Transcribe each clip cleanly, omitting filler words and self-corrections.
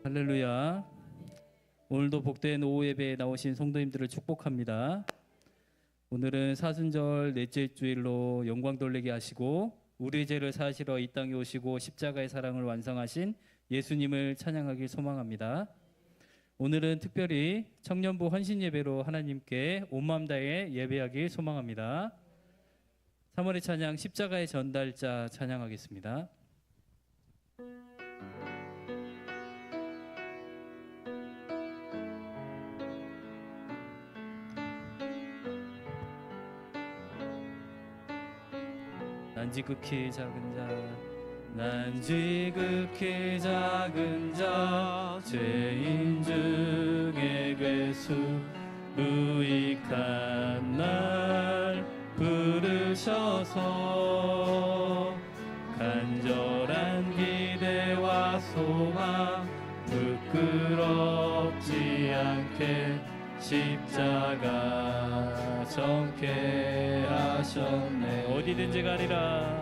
할렐루야. 오늘도 복된 오후 예배에 나오신 성도님들을 축복합니다. 오늘은 사순절 넷째 주일로 영광 돌리게 하시고 우리의 죄를 사하시러 이 땅에 오시고 십자가의 사랑을 완성하신 예수님을 찬양하길 소망합니다. 오늘은 특별히 청년부 헌신 예배로 하나님께 온 마음 다해 예배하길 소망합니다. 3월의 찬양 십자가의 전달자 찬양하겠습니다. 난 지극히 작은 난 지극히 작은 자 죄인 중에 괴수 무익한 날 부르셔서 간절한 기대와 소망 부끄럽지 않게 십자가 정케 하셨네. 어디든지 가리라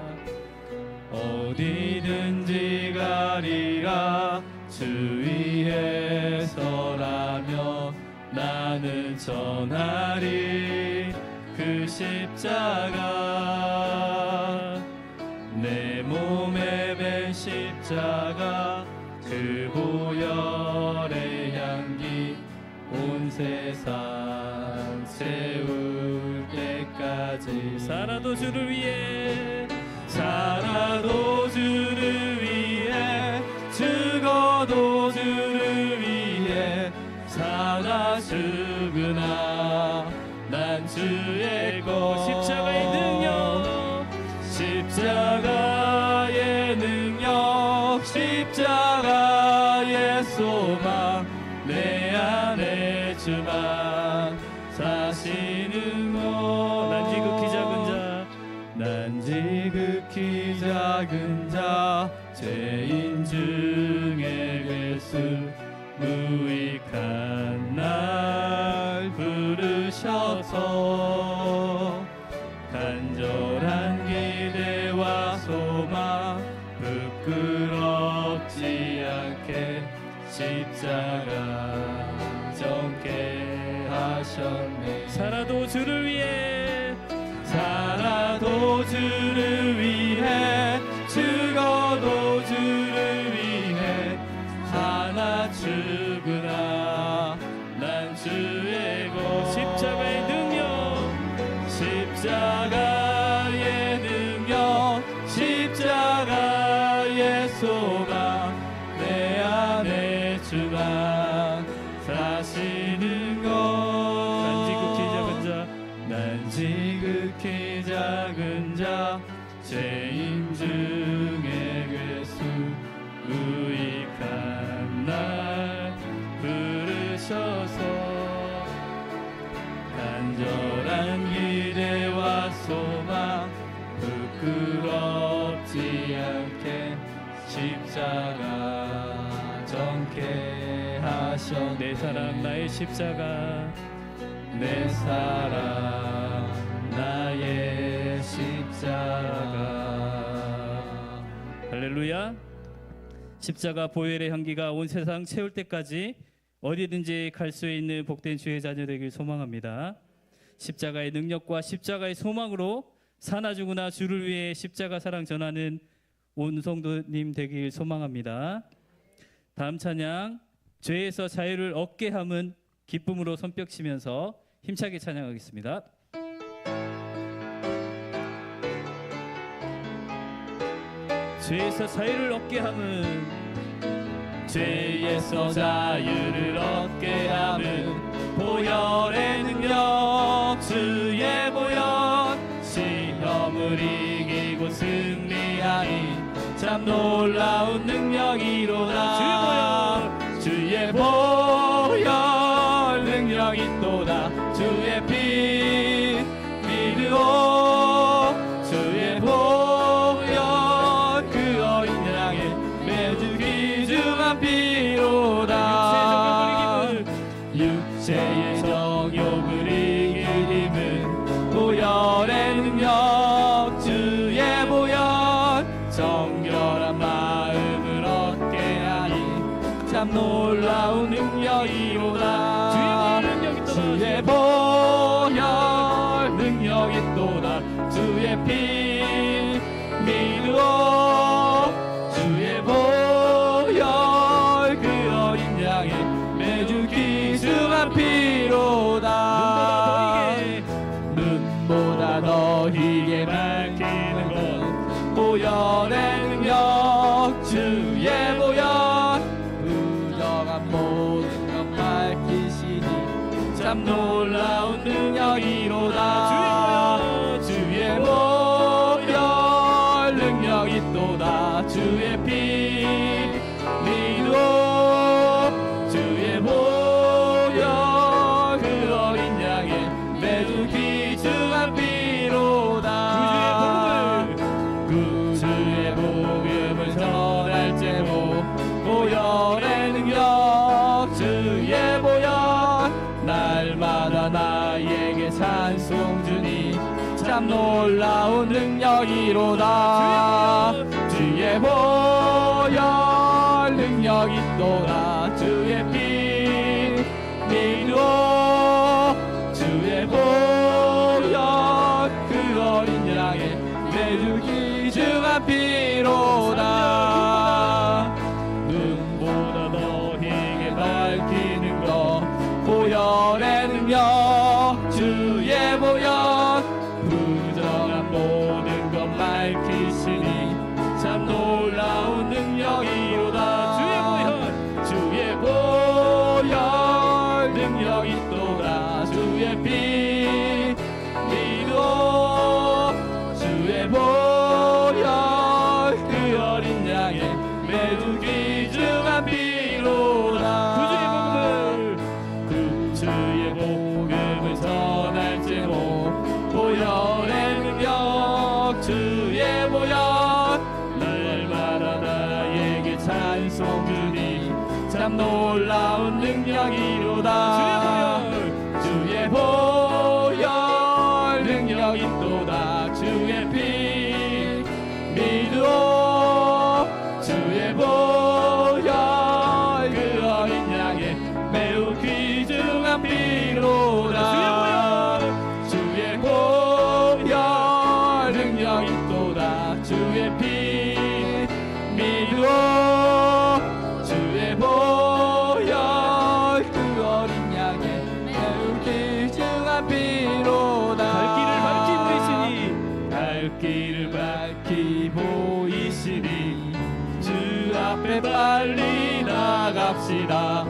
어디든지 가리라 주 위에 서라며 나는 전하리 그 십자가 내 몸에 밴 십자가 그 보혈의 향기 온 세상 채울 때까지 살아도 주를 위해 살아도 주를 위해 죽어도 주를 위해 사나 죽으나 난 주의 것 십자가의 능력 십자가의 능력 십자가의 소망 내 안에 주만 사시는 것 난 지극히 작은 자 난 지극히 작은 자 죄인 중에 괴수 무익한 날 부르셔서 간절한 기대와 소망 부끄럽지 않게 십자가 정케 하셨네. 살아도 주를 위해 살아도 주를 위해 죽어도 주를 위해 하나 죽으나 난 주의 것 십자가의 능력 십자가의 능력 십자가의 소망 내 안에 주가 사시는 것 난 지극히 작은 자 죄인 중에 괴수 무익한 날 부르셔서 간절한 기대와 소망 부끄럽지 않게 십자가 정케 하셨네. 내 사랑 나의 십자가 내 사랑 나의 십자가. 할렐루야. 십자가 보혈의 향기가 온 세상 채울 때까지 어디든지 갈 수 있는 복된 주의 자녀 되길 소망합니다. 십자가의 능력과 십자가의 소망으로 사나 죽으나 주를 위해 십자가 사랑 전하는 온 성도님 되길 소망합니다. 다음 찬양 죄에서 자유를 얻게 함은 기쁨으로 손뼉치면서 힘차게 찬양하겠습니다. 죄에서 자유를 얻게 함은 죄에서 자유를 얻게 함은 보혈의 능력 주의 보혈 시험을 이기고 승리하니 참 놀라운 능력이로다. 주의 보혈 능력이 또다. 주의 피 믿으오 주의 보혈 그 어린 양의 매주 귀중한 피로다. 육체의 정욕을 이길 힘은 보혈의 능력 주의 보혈 정결한 마음을 얻게 하니 참 참 놀라운 능력이로다. 주의 보혈 능력이 또다. 주의 피 믿어. 주의 보혈 그 어린 양의 매주 귀중한 피로다. 눈보다 더 희게 밝히는 것 보혈의 능력. 주의 보혈 부정한 모든 것 밝히시니 참 놀라운 능력이로다. 주의 보혈 능력이 또다. 주의 피 믿어. 주의 보혈 그 어린 양의 매주 귀중한 피로다. 그 주의 복음을 전할 제목 보혈의 능력. 주의 보혈 날마다 나에게 찬송 주니 참 놀라운 능력이로다. 주의 보혈 능력이 또다. 주의 피 믿어. 주의 보혈 그 어린 양의 매주 귀중한 피로다. 눈보다 더 희게 밝히는 것 보혈의 능력. 주의 보혈 부정한 모든 것 밝히시니 참 놀라운 능력이로다. 주의 보혈 능력이 또다. 주의 피 믿어. 주의 보혈 그 어린 양의 매주 귀중한 피로다. 그 주의 복음을 전할 제목 보혈의 능력. 주의 보혈 날마다 나에게 찬송 주니 참 놀라운 능력이로다. 주의 보혈 능력이 또다. 주의 피 믿어. 주의 보혈 그 어린 양의 매우 귀중한 피로다. 주의 보혈 능력이 또다. 주의 피 믿어. 주의 보혈 그 어린 양의 매우 귀중한 피로다. 갈 길을 밝히고 있으니 주 앞에 빨리 나갑시다.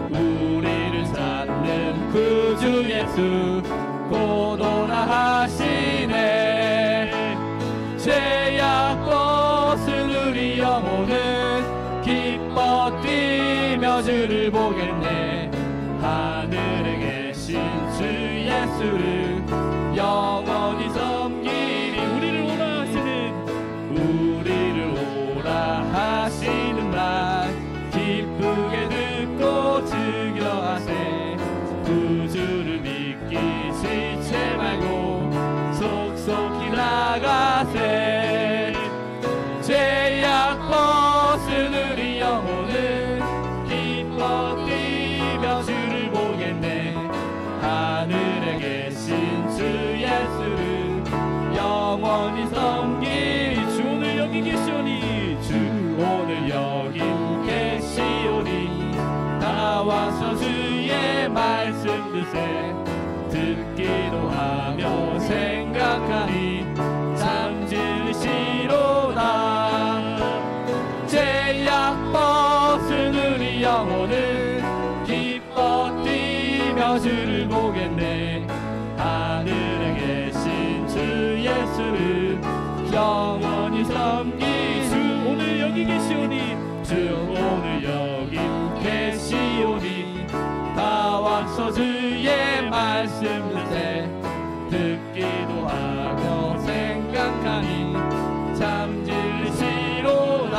우리를 찾는 구주 예수 곧 오라 하시네. 죄악 벗은 우리 영혼은 기뻐 뛰며 주를 보겠네. 하늘에 계신 주 예수를 영원히 섬기리. 우리를 오라 하시는 말 기쁘게 듣고 즐겨하세. 구주를 믿기 지체 말고 속속히 나가세. 죄악 벗은 우리 영혼은 기뻐 뛰며 주를 보겠네. 하늘에 계신 주 예수를 영원히 섬기리. 주 오늘 여기 계시오니. 주 오늘 여기 계시오니. 나와서 주의 말씀 듣세. 듣기도 하며 생각하니 참 진리시로다. 죄악 벗은 우리 영혼은 기뻐 뛰며 주를 보겠네. 하늘에 계신 주 예수를 영원히 섬기리. 주 오늘 여기 계시오니. 주 오늘 여기 계시오니. 다 와서 주의 말씀 듣세. 듣기도 하며 생각하니 참 진리시로다.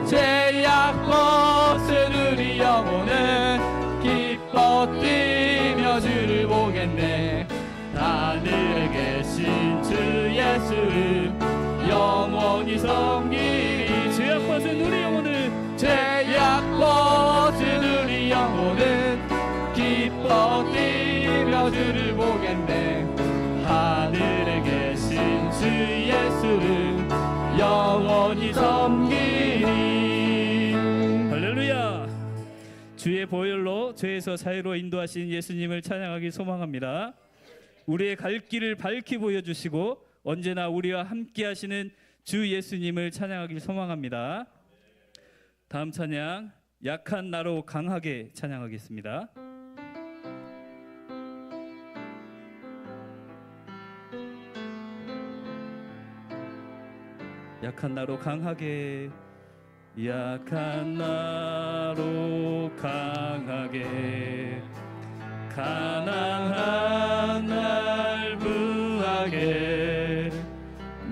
죄악 벗은 우리 영혼은 기뻐 뛰며 주를 보겠네. 하늘에 계신 주 예수를 영원히 섬기리. 죄악 벗은 우리 영혼은 죄악 이것은 우리 영혼은 기뻐 뛰며 주를 보겠네. 하늘에 계신 주 예수를 영원히 섬기리. 할렐루야. 주의 보혈로 죄에서 자유로 인도하신 예수님을 찬양하기 소망합니다. 우리의 갈 길을 밝히 보여주시고 언제나 우리와 함께 하시는 주 예수님을 찬양하길 소망합니다. 다음 찬양, 약한 나로 강하게 찬양하겠습니다. 약한 나로 강하게, 약한 나로 강하게, 가난한 날 부하게,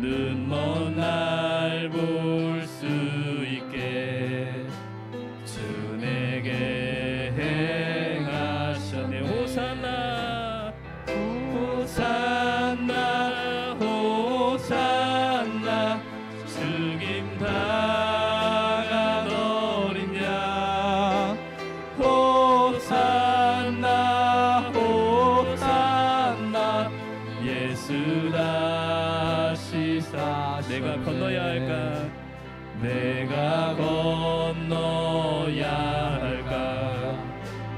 눈먼 날 볼 수 있게 주 내게 행하셨네. 호산나 호산나 호산나 죽임 당한 어린 양. 호산나 호산나 예수 다시 사셨네. 내가 건너야 할까, 내가 건너야 할까,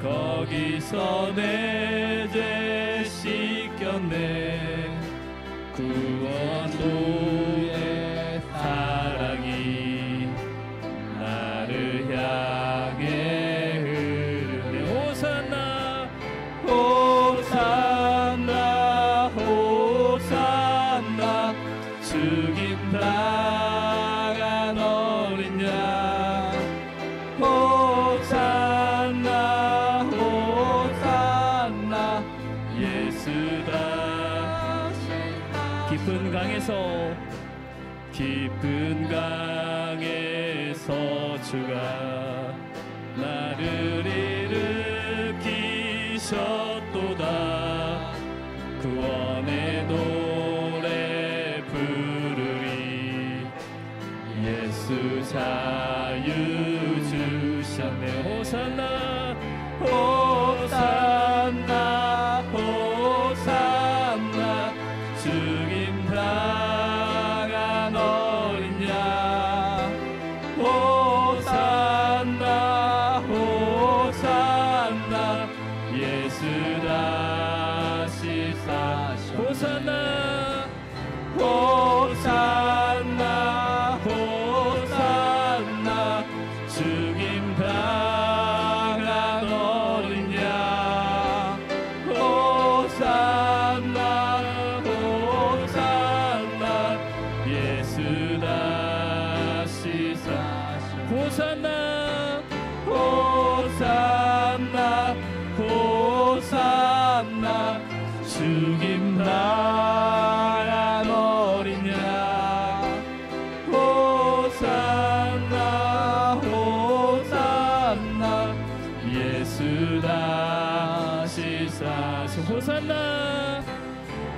거기서 내 죄 씻겼네. 구원도의 사랑이 나를 향해 흐르네. 호산나 호산나 호산나 죽임 당한 어린 양. 호산나 호산나 예수다. 깊은 강에서 깊은 강에서 주가 나를 일으키셨도다. 구원의 노래 부르리. 예수 자유 주셨네. 호산나 호산나 호산나 죽임 당한 어린 양. 호산나 호산나 예수 다시 사셨네. 호산나 호산나 호산나 죽임 당한 어린 양. 호산나 호산나 예수 다시 사셨네. 호산나 호산나 호산나 죽임 당한 어린 양. 호산나 호산나 예수 다시 사시. 호산나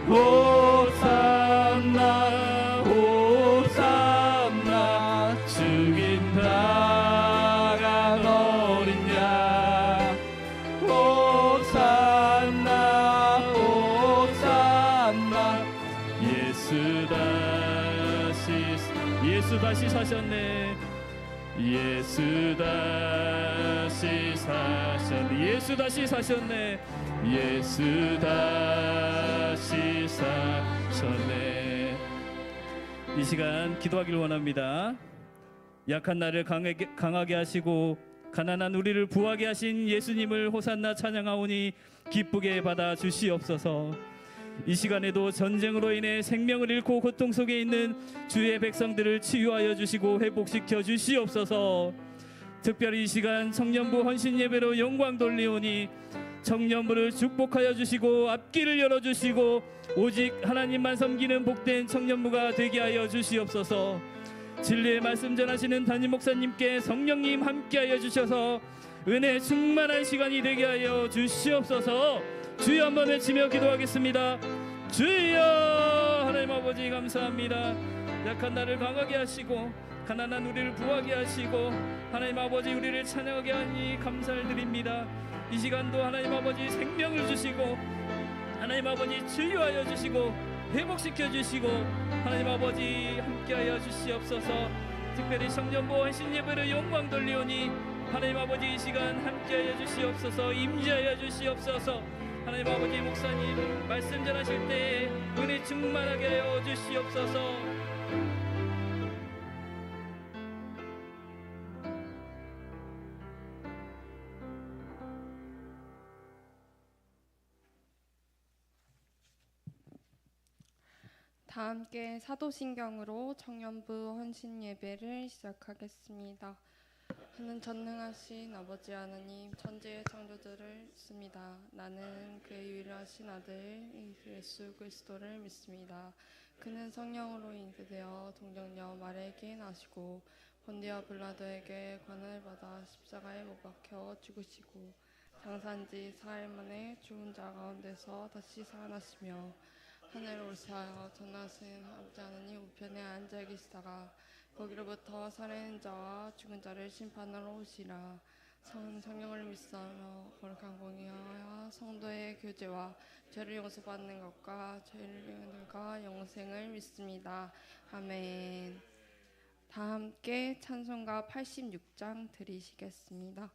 호산나 호산나 죽임 당한 어린 양. 호산나 호산나 예수 다시 예수 다시 사셨네. 예수 다시 사셨네. 예수 다시 사셨네. 예수 다시 사셨네. 이 시간 기도하기를 원합니다. 약한 나를 강하게 하시고 가난한 우리를 부하게 하신 예수님을 호산나 찬양하오니 기쁘게 받아 주시옵소서. 이 시간에도 전쟁으로 인해 생명을 잃고 고통 속에 있는 주의 백성들을 치유하여 주시고 회복시켜 주시옵소서. 특별히 이 시간 청년부 헌신 예배로 영광 돌리오니 청년부를 축복하여 주시고 앞길을 열어주시고 오직 하나님만 섬기는 복된 청년부가 되게 하여 주시옵소서. 진리의 말씀 전하시는 담임 목사님께 성령님 함께하여 주셔서 은혜 충만한 시간이 되게 하여 주시옵소서. 주여 한번 외치며 기도하겠습니다. 주여. 하나님 아버지 감사합니다. 약한 나를 강하게 하시고 가난한 우리를 부하게 하시고 하나님 아버지 우리를 찬양하게 하니 감사를 드립니다. 이 시간도 하나님 아버지 생명을 주시고 하나님 아버지 치유하여 주시고 회복시켜 주시고 하나님 아버지 함께하여 주시옵소서. 특별히 청년부 헌신 예배를 영광 돌리오니 하나님 아버지 이 시간 함께하여 주시옵소서. 임재하여 주시옵소서. 하나님 아버지 목사님 말씀 전하실 때에 은혜 충만하게 하여 주시옵소서. 다 함께 사도신경으로 청년부 헌신 예배를 시작하겠습니다. 하는 전능하신 아버지 하나님, 천지의 창조주를 믿습니다. 나는 그의 유일하신 아들 예수 그리스도를 믿습니다. 그는 성령으로 잉태되어 동정녀 마리아에게 나시고 본디아 빌라도에게 관을 받아 십자가에 못 박혀 죽으시고 장사한 지 4일 만에 죽은 자 가운데서 다시 살아나시며 하늘 올라가사 전하신 아버지 하나님 우편에 앉아 계시다가 거기로부터 살아있는 자와 죽은 자를 심판하러 오시라. 성령을 믿사오며 거룩한 공의하여 성도의 교제와 죄를 용서받는 것과 죄인들과 영생을 믿습니다. 아멘. 다 함께 찬송가 86장 드리시겠습니다.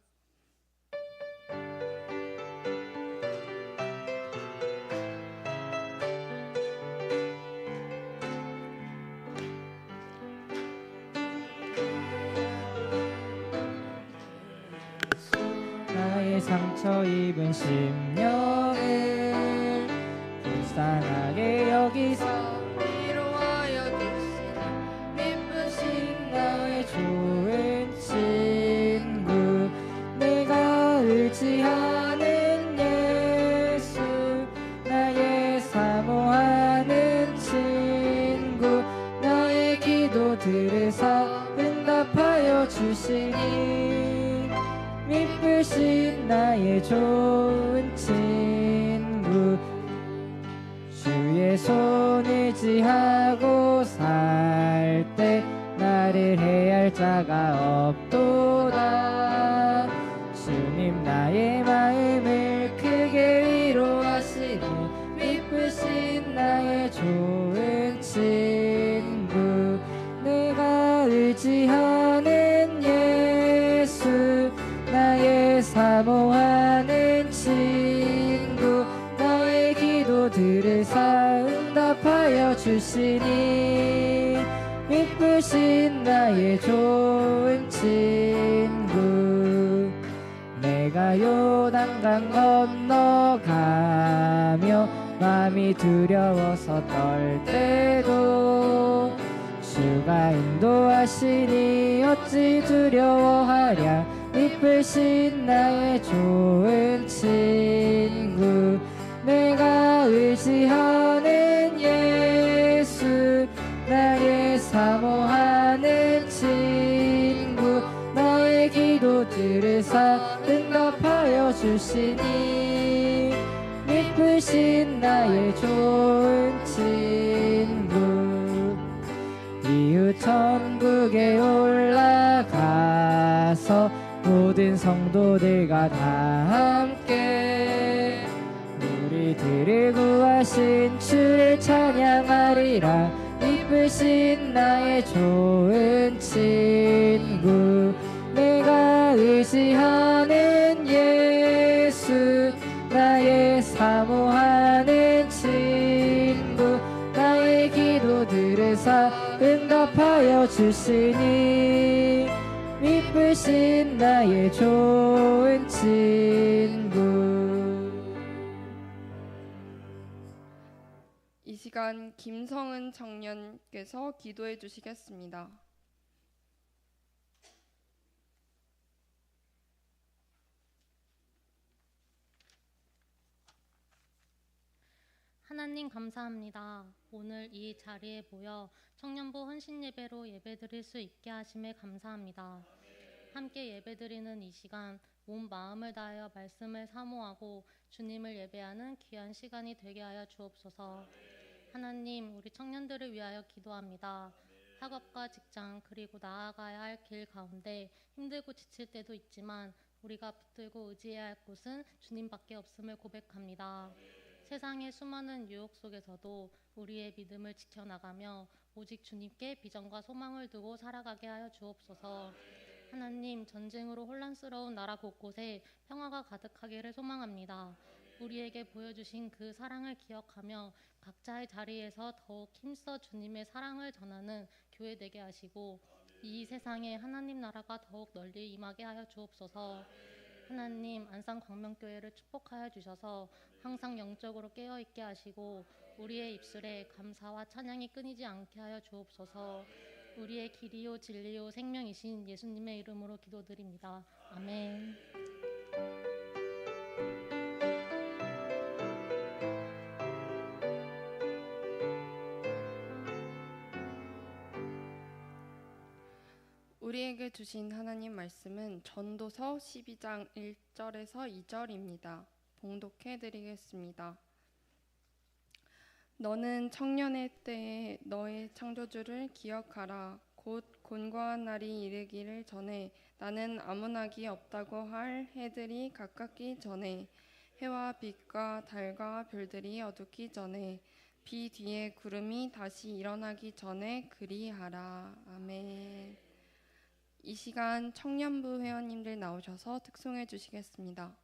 상처 입은 심령을 불쌍하게 여기서 위로하여 주시니 미쁘신 나의 좋은 친구 내가 의지하는 예수 나의 사모하는 친구 나의 기도 들으사 응답하여 주시니 미쁘신 나의 좋은 친구 주의 손 의지하고 살 때 나를 해할 자가 없도다. 주님 나의 마음을 크게 위로하시니 미쁘신 나의 좋은 친구 내가 의지하는 예수 나의 사모하는 친구 나의 기도 들으사 응답하여 주시니 미쁘신 나의 좋은 친구 내가 요단강 건너가며 마음이 두려워서 떨 때도 주가 인도하시니 어찌 두려워하랴 미쁘신 나의 좋은 친구 내가 의지하는 예수 나의 사모하는 친구 나의 기도 들으사 응답하여 주시니 미쁘신 나의 좋은 친구 이웃 천국에 올라가서 모든 성도들과 다 함께 우리들을 구하신 주를 찬양하리라 미쁘신 나의 좋은 친구 내가 의지하는 예수 나의 사모하는 친구 나의 기도 들으사 응답하여 주시니 미쁘신 나의 좋은 친구. 이 시간 김성은 청년께서 기도해 주시겠습니다. 하나님 감사합니다. 오늘 이 자리에 모여 청년부 헌신 예배로 예배드릴 수 있게 하심에 감사합니다. 함께 예배드리는 이 시간 온 마음을 다하여 말씀을 사모하고 주님을 예배하는 귀한 시간이 되게 하여 주옵소서. 하나님, 우리 청년들을 위하여 기도합니다. 학업과 직장 그리고 나아가야 할 길 가운데 힘들고 지칠 때도 있지만 우리가 붙들고 의지해야 할 곳은 주님밖에 없음을 고백합니다. 세상의 수많은 유혹 속에서도 우리의 믿음을 지켜나가며 오직 주님께 비전과 소망을 두고 살아가게 하여 주옵소서. 하나님, 전쟁으로 혼란스러운 나라 곳곳에 평화가 가득하기를 소망합니다. 우리에게 보여주신 그 사랑을 기억하며 각자의 자리에서 더욱 힘써 주님의 사랑을 전하는 교회 되게 하시고 이 세상에 하나님 나라가 더욱 널리 임하게 하여 주옵소서. 하나님, 안산광명교회를 축복하여 주셔서 항상 영적으로 깨어있게 하시고 우리의 입술에 감사와 찬양이 끊이지 않게 하여 주옵소서. 우리의 길이요 진리요 생명이신 예수님의 이름으로 기도드립니다. 아멘. 우리에게 주신 하나님 말씀은 전도서 12장 1절에서 2절입니다. 봉독해 드리겠습니다. 너는 청년의 때에 너의 창조주를 기억하라. 곧 곤고한 날이 이르기를 전에 나는 아무나기 없다고 할 해들이 가깝기 전에 해와 빛과 달과 별들이 어둡기 전에 비 뒤에 구름이 다시 일어나기 전에 그리하라. 아멘. 이 시간 청년부 회원님들 나오셔서 특송해 주시겠습니다.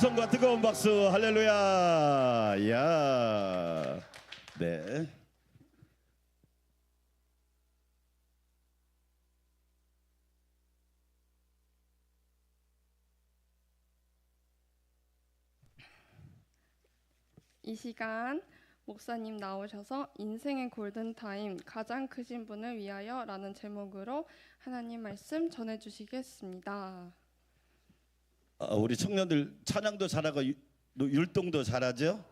함성과 뜨거운 박수. 할렐루야. 야. 네. 이 시간 목사님 나오셔서 인생의 골든타임 가장 크신 분을 위하여 라는 제목으로 하나님 말씀 전해주시겠습니다. 우리 청년들 찬양도 잘하고 율동도 잘하죠?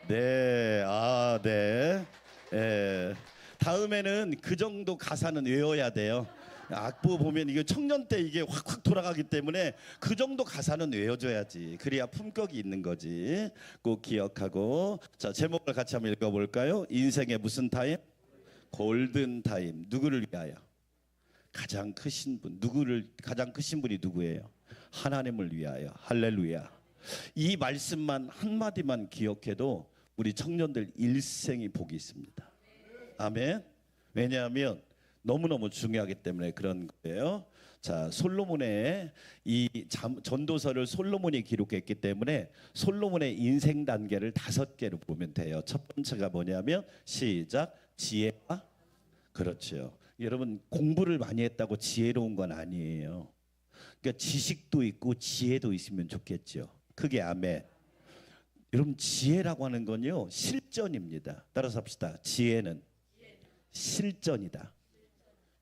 네. 아, 네. 예. 다음에는 그 정도 가사는 외워야 돼요. 악보 보면 이게 청년 때 이게 확확 돌아가기 때문에 그 정도 가사는 외워줘야지. 그래야 품격이 있는 거지. 꼭 기억하고. 자, 제목을 같이 한번 읽어볼까요? 인생의 무슨 타임? 골든 타임. 누구를 위하여? 가장 크신 분. 가장 크신 분이 누구예요? 하나님을 위하여. 할렐루야. 이 말씀만 한마디만 기억해도 우리 청년들 일생이 복이 있습니다. 아멘. 왜냐하면 너무너무 중요하기 때문에 그런 거예요. 자, 솔로몬의 이 전도서를 솔로몬이 기록했기 때문에 솔로몬의 인생 단계를 5개로 보면 돼요. 첫 번째가 뭐냐면 시작. 지혜와. 그렇죠. 여러분 공부를 많이 했다고 지혜로운 건 아니에요. 그러니까 지식도 있고 지혜도 있으면 좋겠죠. 크게 아멘. 여러분 지혜라고 하는 건요 실전입니다. 따라서 합시다. 지혜는 실전이다.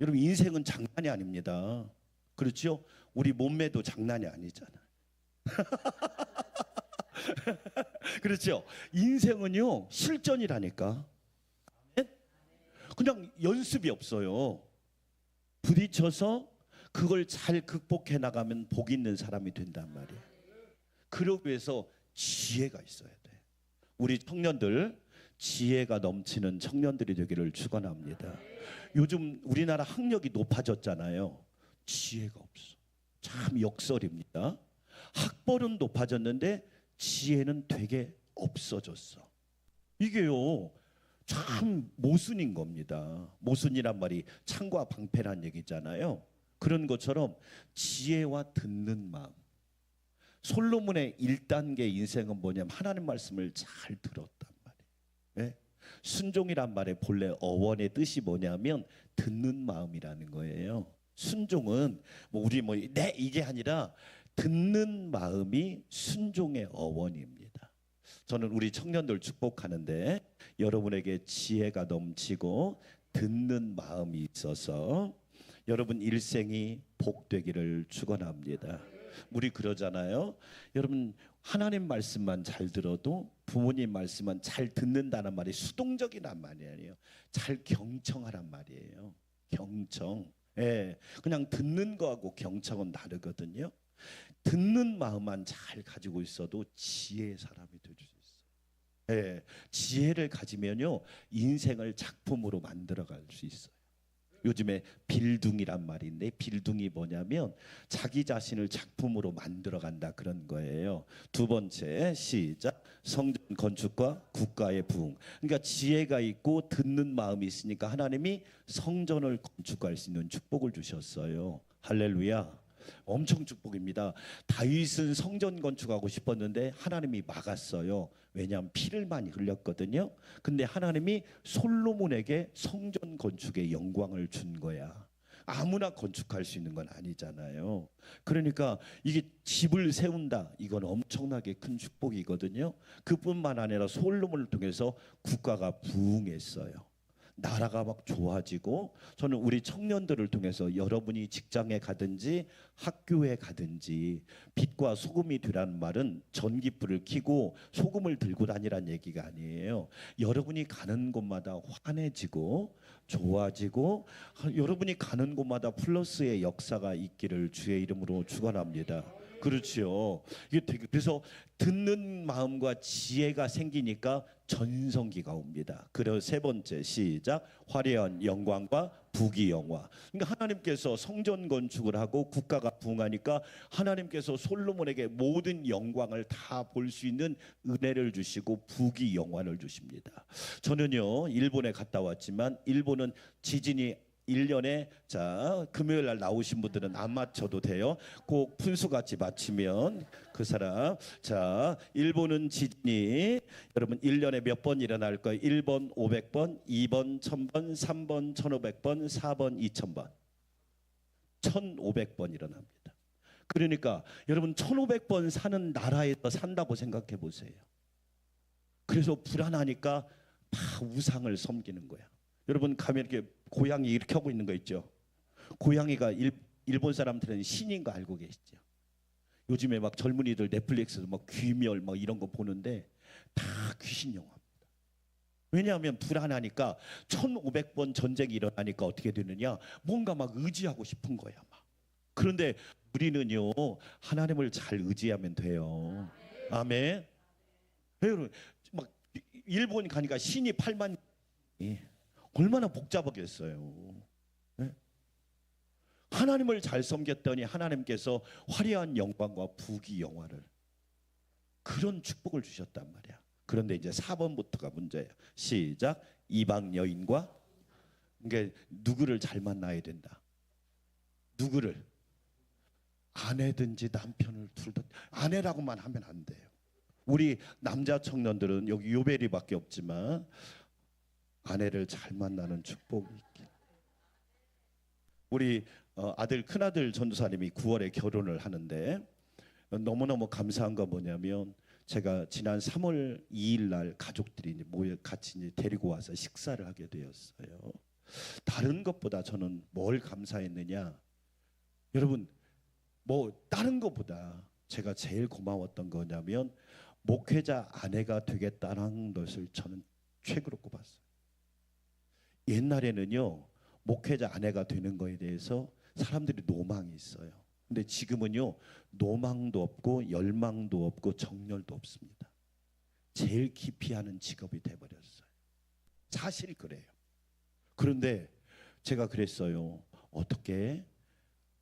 여러분 인생은 장난이 아닙니다. 그렇죠? 우리 몸매도 장난이 아니잖아. 그렇죠? 인생은요 실전이라니까. 그냥 연습이 없어요. 부딪혀서 그걸 잘 극복해 나가면 복 있는 사람이 된단 말이에요. 그러기 위해서 지혜가 있어야 돼. 우리 청년들 지혜가 넘치는 청년들이 되기를 축원합니다. 요즘 우리나라 학력이 높아졌잖아요. 지혜가 없어. 참 역설입니다. 학벌은 높아졌는데 지혜는 되게 없어졌어. 이게요 참 모순인 겁니다. 모순이란 말이 창과 방패란 얘기잖아요. 그런 것처럼 지혜와 듣는 마음. 솔로몬의 1단계 인생은 뭐냐면 하나님 말씀을 잘 들었단 말이에요. 네? 순종이란 말의 본래 어원의 뜻이 뭐냐면 듣는 마음이라는 거예요. 순종은 우리 네 이게 아니라 듣는 마음이 순종의 어원입니다. 저는 우리 청년들 축복하는데 여러분에게 지혜가 넘치고 듣는 마음이 있어서 여러분 일생이 복되기를 축원합니다. 우리 그러잖아요. 여러분 하나님 말씀만 잘 들어도 부모님 말씀만 잘 듣는다는 말이 수동적이란 말이 아니에요. 잘 경청하란 말이에요. 경청. 예, 그냥 듣는 거하고 경청은 다르거든요. 듣는 마음만 잘 가지고 있어도 지혜의 사람이 될 수 있어요. 예, 지혜를 가지면요 인생을 작품으로 만들어갈 수 있어요. 요즘에 빌둥이란 말인데 빌둥이 뭐냐면 자기 자신을 작품으로 만들어간다 그런 거예요. 두 번째 시작. 성전 건축과 국가의 부흥. 그러니까 지혜가 있고 듣는 마음이 있으니까 하나님이 성전을 건축할 수 있는 축복을 주셨어요. 할렐루야. 엄청 축복입니다. 다윗은 성전 건축하고 싶었는데 하나님이 막았어요. 왜냐하면 피를 많이 흘렸거든요. 근데 하나님이 솔로몬에게 성전 건축의 영광을 준 거야. 아무나 건축할 수 있는 건 아니잖아요. 그러니까 이게 집을 세운다. 이건 엄청나게 큰 축복이거든요. 그뿐만 아니라 솔로몬을 통해서 국가가 부흥했어요. 나라가 막 좋아지고 저는 우리 청년들을 통해서 여러분이 직장에 가든지 학교에 가든지 빛과 소금이 되라는 말은 전기불을 켜고 소금을 들고 다니란 얘기가 아니에요. 여러분이 가는 곳마다 환해지고 좋아지고 여러분이 가는 곳마다 플러스의 역사가 있기를 주의 이름으로 축원합니다. 그렇지요. 이게 되게 그래서 듣는 마음과 지혜가 생기니까 전성기가 옵니다. 그리고 세 번째 시작. 화려한 영광과 부귀 영화. 그러니까 하나님께서 성전 건축을 하고 국가가 부흥하니까 하나님께서 솔로몬에게 모든 영광을 다 볼 수 있는 은혜를 주시고 부귀 영화를 주십니다. 저는요 일본에 갔다 왔지만 일본은 지진이 1년에 자 금요일 날 나오신 분들은 안 맞춰도 돼요. 꼭 분수같이 맞추면 그 사람. 자, 1번은 지진이 여러분 1년에 몇 번 일어날 거예요? 1번 500번, 2번 1000번, 3번 1500번, 4번 2000번. 1500번 일어납니다. 그러니까 여러분 1500번 사는 나라에서 산다고 생각해 보세요. 그래서 불안하니까 다 우상을 섬기는 거야. 여러분 가면 이렇게 고양이 이렇게 하고 있는 거 있죠. 고양이가 일본 사람들은 신인 거 알고 계시죠. 요즘에 막 젊은이들 넷플릭스에서 막 귀멸 막 이런 거 보는데 다 귀신 영화입니다. 왜냐하면 불안하니까 1500번 전쟁이 일어나니까 어떻게 되느냐, 뭔가 막 의지하고 싶은 거야 막. 그런데 우리는요 하나님을 잘 의지하면 돼요. 아멘. 여러분 막 일본 가니까 신이 8만 얼마나 복잡하겠어요. 네? 하나님을 잘 섬겼더니 하나님께서 화려한 영광과 부귀 영화를 그런 축복을 주셨단 말이야. 그런데 이제 4번부터가 문제예요. 시작. 이방 여인과 그러니까 누구를 잘 만나야 된다. 누구를? 아내든지 남편을 둘 다 아내라고만 하면 안 돼요. 우리 남자 청년들은 여기 요배리밖에 없지만 아내를 잘 만나는 축복이 있길. 우리 아들 큰아들 전도사님이 9월에 결혼을 하는데 너무너무 감사한 건 뭐냐면 제가 지난 3월 2일 날 가족들이 모여 같이 이제 데리고 와서 식사를 하게 되었어요. 다른 것보다 저는 뭘 감사했느냐? 여러분 뭐 다른 것보다 제가 제일 고마웠던 거냐면 목회자 아내가 되겠다는 것을 저는 최고로 꼽았어요. 옛날에는요 목회자 아내가 되는 거에 대해서 사람들이 노망이 있어요. 근데 지금은요 노망도 없고 열망도 없고 정열도 없습니다. 제일 기피하는 직업이 돼버렸어요. 사실 그래요. 그런데 제가 그랬어요. 어떻게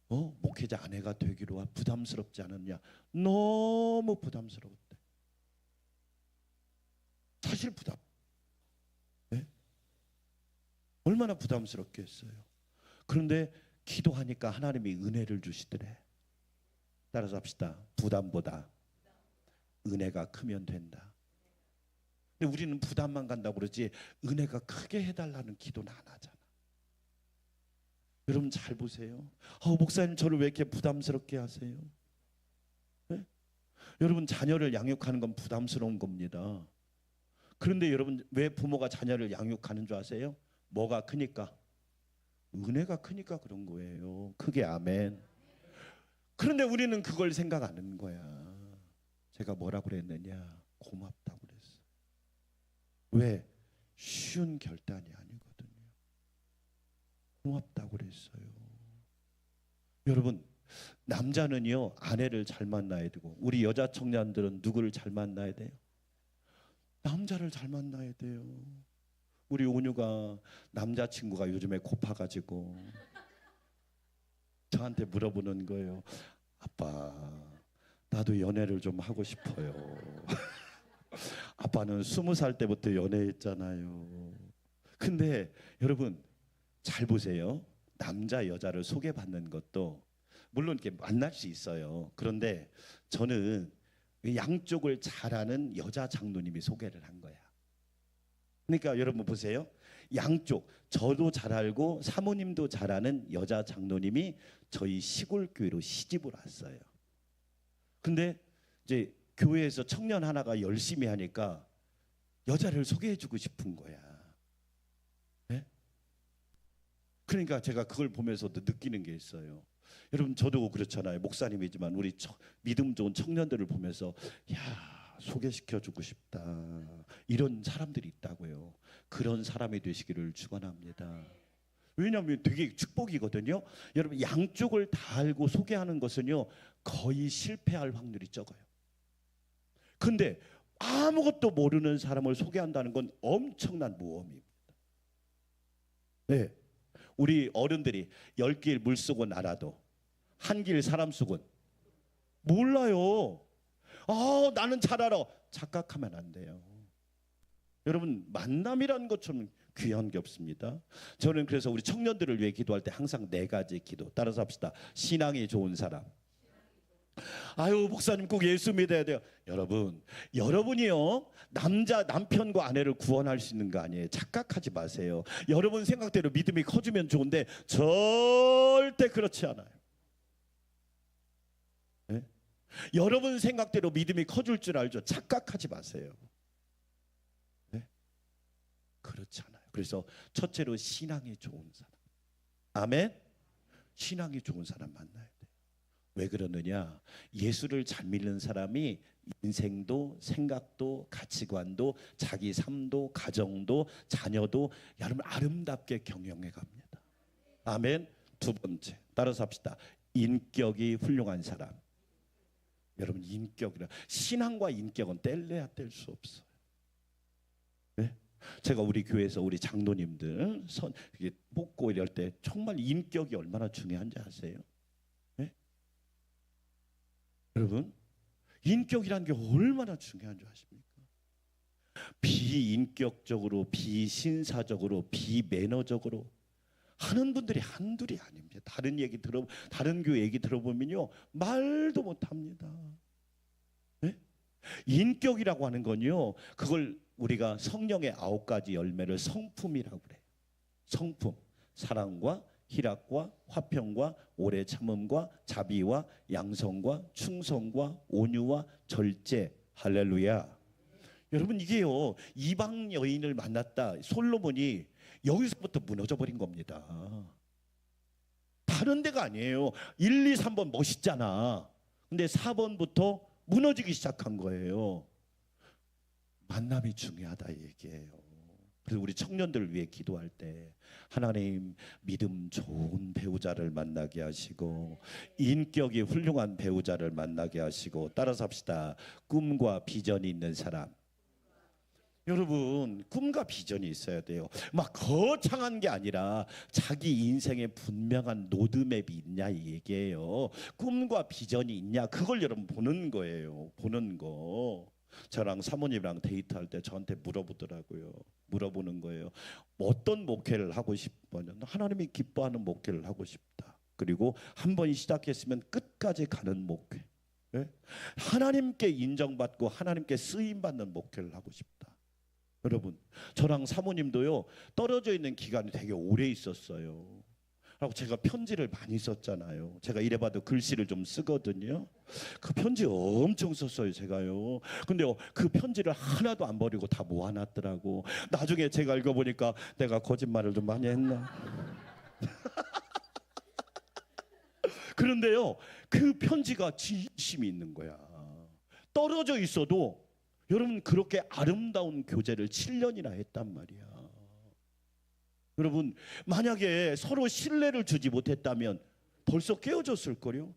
목회자 아내가 되기로 부담스럽지 않았냐? 너무 부담스러웠대. 사실 부담. 네? 얼마나 부담스럽게 했어요. 그런데 기도하니까 하나님이 은혜를 주시더래. 따라서 합시다. 부담보다 은혜가 크면 된다. 근데 우리는 부담만 간다고 그러지 은혜가 크게 해달라는 기도는 안 하잖아. 여러분 잘 보세요. 목사님 저를 왜 이렇게 부담스럽게 하세요? 네? 여러분 자녀를 양육하는 건 부담스러운 겁니다. 그런데 여러분 왜 부모가 자녀를 양육하는 줄 아세요? 뭐가 크니까? 은혜가 크니까 그런 거예요. 크게 아멘. 그런데 우리는 그걸 생각 안 하는 거야. 제가 뭐라고 그랬느냐? 고맙다고 그랬어. 왜? 쉬운 결단이 아니거든요. 고맙다고 그랬어요. 여러분 남자는요 아내를 잘 만나야 되고 우리 여자 청년들은 누구를 잘 만나야 돼요? 남자를 잘 만나야 돼요. 우리 온유가 남자친구가 요즘에 고파가지고 저한테 물어보는 거예요. 아빠 나도 연애를 좀 하고 싶어요. 아빠는 20살 때부터 연애했잖아요. 근데 여러분 잘 보세요. 남자 여자를 소개받는 것도 물론 이렇게 만날 수 있어요. 그런데 저는 양쪽을 잘하는 여자 장로님이 소개를 한 거야. 그러니까 여러분 보세요. 양쪽 저도 잘 알고 사모님도 잘 아는 여자 장로님이 저희 시골 교회로 시집을 왔어요. 근데 이제 교회에서 청년 하나가 열심히 하니까 여자를 소개해주고 싶은 거야. 네? 그러니까 제가 그걸 보면서도 느끼는 게 있어요. 여러분 저도 그렇잖아요. 목사님이지만 우리 믿음 좋은 청년들을 보면서 야 소개시켜주고 싶다. 이런 사람들이 있다고요. 그런 사람이 되시기를 축원합니다. 왜냐하면 되게 축복이거든요. 여러분 양쪽을 다 알고 소개하는 것은요 거의 실패할 확률이 적어요. 근데 아무것도 모르는 사람을 소개한다는 건 엄청난 모험입니다. 네, 우리 어른들이 10길 물 속은 알아도 한 길 사람 속은 몰라요. 나는 잘 알아. 착각하면 안 돼요. 여러분 만남이라는 것처럼 귀한 게 없습니다. 저는 그래서 우리 청년들을 위해 기도할 때 항상 네 가지 기도 따라서 합시다. 신앙이 좋은 사람. 아유 목사님 꼭 예수 믿어야 돼요. 여러분이요 남편과 아내를 구원할 수 있는 거 아니에요. 착각하지 마세요. 여러분 생각대로 믿음이 커지면 좋은데 절대 그렇지 않아요. 네? 여러분 생각대로 믿음이 커질 줄 알죠. 착각하지 마세요. 네? 그렇지 않아요. 그래서 첫째로 신앙이 좋은 사람. 아멘. 신앙이 좋은 사람 만나야 돼요. 왜 그러느냐? 예수를 잘 믿는 사람이 인생도 생각도 가치관도 자기 삶도 가정도 자녀도 여러분 아름답게 경영해 갑니다. 아멘. 두 번째 따라서 합시다. 인격이 훌륭한 사람. 여러분 인격이라 신앙과 인격은 뗄래야 뗄 수 없어요. 네? 제가 우리 교회에서 우리 장로님들 뽑고 이럴 때 정말 인격이 얼마나 중요한지 아세요? 여러분 인격이란 게 얼마나 중요한 줄 아십니까? 비인격적으로 비신사적으로 비매너적으로 하는 분들이 한둘이 아닙니다. 다른 교회 얘기 들어보면요 말도 못합니다. 네? 인격이라고 하는 건요 그걸 우리가 성령의 9가지 열매를 성품이라고 그래요. 성품 사랑과 희락과 화평과 오래 참음과 자비와 양성과 충성과 온유와 절제. 할렐루야. 여러분 이게요 이방 여인을 만났다 솔로몬이 여기서부터 무너져 버린 겁니다. 다른 데가 아니에요. 1, 2, 3번 멋있잖아. 근데 4번부터 무너지기 시작한 거예요. 만남이 중요하다 얘기예요. 그래서 우리 청년들을 위해 기도할 때 하나님 믿음 좋은 배우자를 만나게 하시고 인격이 훌륭한 배우자를 만나게 하시고 따라서 합시다. 꿈과 비전이 있는 사람. 여러분 꿈과 비전이 있어야 돼요. 막 거창한 게 아니라 자기 인생에 분명한 로드맵이 있냐 이 얘기예요. 꿈과 비전이 있냐 그걸 여러분 보는 거예요. 보는 거. 저랑 사모님이랑 데이트할 때 저한테 물어보는 거예요. 어떤 목회를 하고 싶어요? 하나님이 기뻐하는 목회를 하고 싶다. 그리고 한 번 시작했으면 끝까지 가는 목회. 네? 하나님께 인정받고 하나님께 쓰임받는 목회를 하고 싶다. 여러분 저랑 사모님도요 떨어져 있는 기간이 되게 오래 있었어요. 라고 제가 편지를 많이 썼잖아요. 제가 이래봐도 글씨를 좀 쓰거든요. 그 편지 엄청 썼어요 제가요. 근데 그 편지를 하나도 안 버리고 다 모아놨더라고. 나중에 제가 읽어보니까 내가 거짓말을 좀 많이 했나. 그런데요 그 편지가 진심이 있는 거야. 떨어져 있어도 여러분 그렇게 아름다운 교제를 7년이나 했단 말이야. 여러분 만약에 서로 신뢰를 주지 못했다면 벌써 깨어졌을 거요.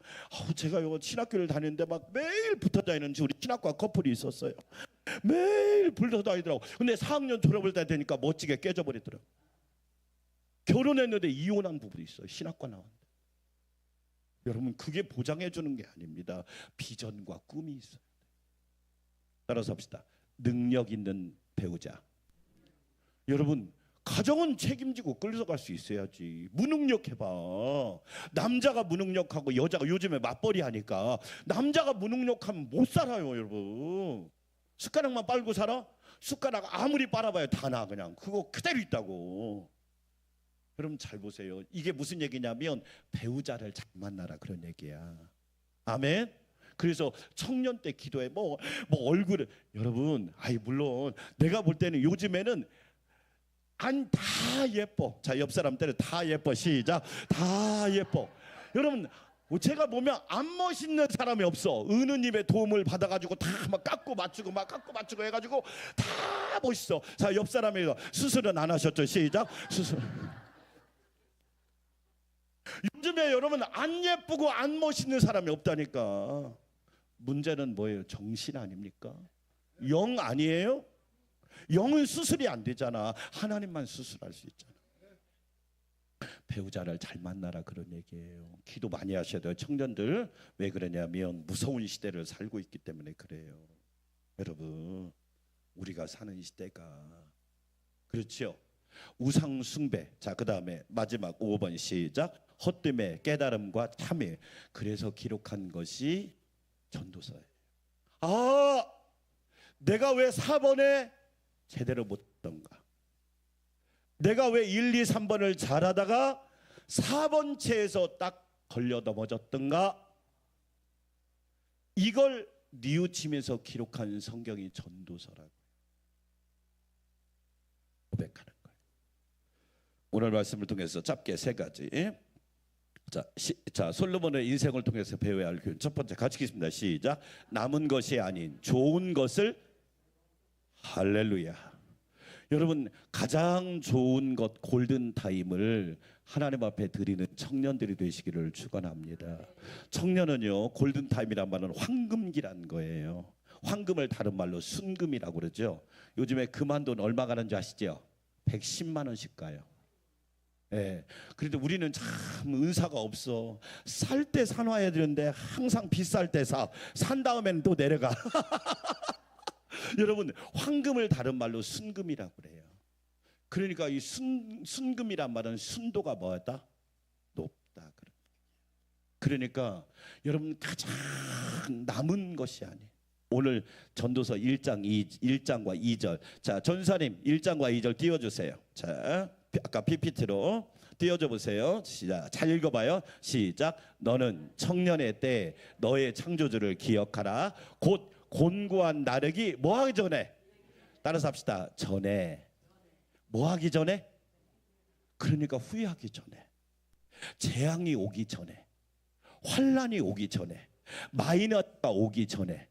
제가요 신학교를 다니는데 막 매일 붙어 다니는 우리 신학과 커플이 있었어요. 매일 붙어 다니더라고. 근데 4학년 졸업을 다 되니까 멋지게 깨져버리더라고. 결혼했는데 이혼한 부부도 있어요. 신학과 나왔는데. 여러분 그게 보장해 주는 게 아닙니다. 비전과 꿈이 있어요. 따라서 합시다. 능력 있는 배우자. 여러분 가정은 책임지고 끌려갈 수 있어야지. 무능력해봐. 남자가 무능력하고 여자가 요즘에 맞벌이 하니까 남자가 무능력하면 못 살아요 여러분. 숟가락만 빨고 살아? 숟가락 아무리 빨아봐야 다 나 그냥. 그거 그대로 있다고. 여러분 잘 보세요. 이게 무슨 얘기냐면 배우자를 잘 만나라 그런 얘기야. 아멘. 그래서 청년 때 기도해 뭐 얼굴을 여러분 물론 내가 볼 때는 요즘에는 다 예뻐. 자, 옆 사람 때려 다 예뻐. 시작. 다 예뻐. 여러분 제가 보면 안 멋있는 사람이 없어. 은우님의 도움을 받아가지고 다 막 깎고 맞추고 해가지고 다 멋있어. 자, 옆 사람이 수술은 안 하셨죠? 시작. 수술. 요즘에 여러분 안 예쁘고 안 멋있는 사람이 없다니까. 문제는 뭐예요? 정신 아닙니까? 영 아니에요? 영은 수술이 안 되잖아. 하나님만 수술할 수 있잖아. 배우자를 잘 만나라 그런 얘기예요. 기도 많이 하셔야 돼요. 청년들 왜 그러냐면 무서운 시대를 살고 있기 때문에 그래요. 여러분 우리가 사는 시대가. 그렇죠. 우상 숭배. 자, 그다음에 마지막 5번 시작. 헛됨의 깨달음과 참회. 그래서 기록한 것이 전도서예요. 아, 내가 왜 4번에 제대로 못했던가? 내가 왜 1, 2, 3번을 잘하다가 4번째에서 딱 걸려 넘어졌던가? 이걸 뉘우치면서 기록한 성경이 전도서라고 고백하는 거예요. 오늘 말씀을 통해서 짧게 3가지. 자, 솔로몬의 인생을 통해서 배워야 할 교훈. 첫 번째 같이 읽겠습니다. 시작. 남은 것이 아닌 좋은 것을. 할렐루야. 여러분, 가장 좋은 것 골든 타임을 하나님 앞에 드리는 청년들이 되시기를 축원합니다. 청년은요, 골든 타임이란 말은 황금기란 거예요. 황금을 다른 말로 순금이라고 그러죠. 요즘에 금한돈 얼마 가는지 아시죠? 110만 원씩 가요. 예. 그런데 우리는 참 은사가 없어. 살 때 사놔야 되는데 항상 비쌀 때 산 다음에는 또 내려가. 여러분, 황금을 다른 말로 순금이라고 그래요. 그러니까 이 순금이란 말은 순도가 뭐다? 높다. 그러니까 여러분, 가장 남은 것이 아니에요. 오늘 전도서 1장과 2절. 자, 전사님 1장과 2절 띄워주세요. 자, 아까 PPT로 띄워줘 보세요. 시작. 잘 읽어봐요. 시작. 너는 청년의 때 너의 창조주를 기억하라. 곧 곤고한 나르기 뭐하기 전에. 따라서 합시다. 전에. 뭐하기 전에? 그러니까 후회하기 전에, 재앙이 오기 전에, 환란이 오기 전에, 마이너스가 오기 전에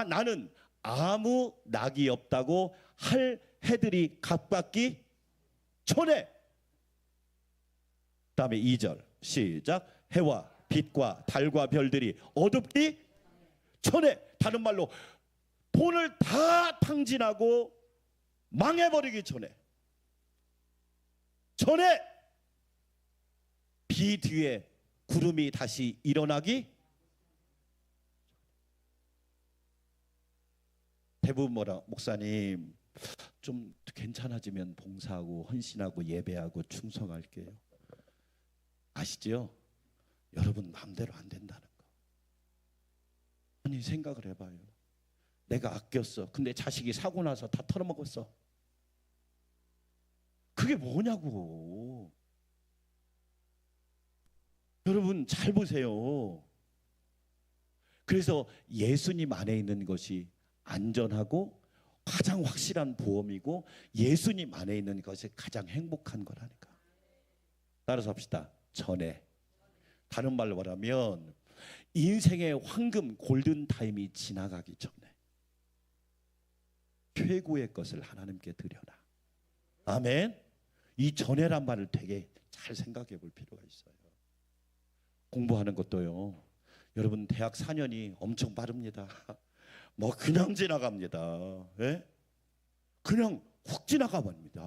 나는 아무 낙이 없다고 할 해들이 가깝기 전에. 다음에 2절 시작. 해와 빛과 달과 별들이 어둡기 전에. 다른 말로 돈을 다 탕진하고 망해버리기 전에 비 뒤에 구름이 다시 일어나기. 대부분 뭐라, 목사님 좀 괜찮아지면 봉사하고 헌신하고 예배하고 충성할게요. 아시죠? 여러분 마음대로 안 된다는 거. 아니, 생각을 해봐요. 내가 아꼈어. 근데 자식이 사고 나서 다 털어먹었어. 그게 뭐냐고. 여러분 잘 보세요. 그래서 예수님 안에 있는 것이 안전하고 가장 확실한 보험이고, 예수님 안에 있는 것이 가장 행복한 거라니까. 따라서 합시다. 전에. 다른 말로 말하면 인생의 황금 골든타임이 지나가기 전에 최고의 것을 하나님께 드려라. 아멘. 이 전에란 말을 되게 잘 생각해 볼 필요가 있어요. 공부하는 것도요, 여러분 대학 4년이 엄청 빠릅니다. 뭐 그냥 지나갑니다. 예? 그냥 훅 지나가버립니다.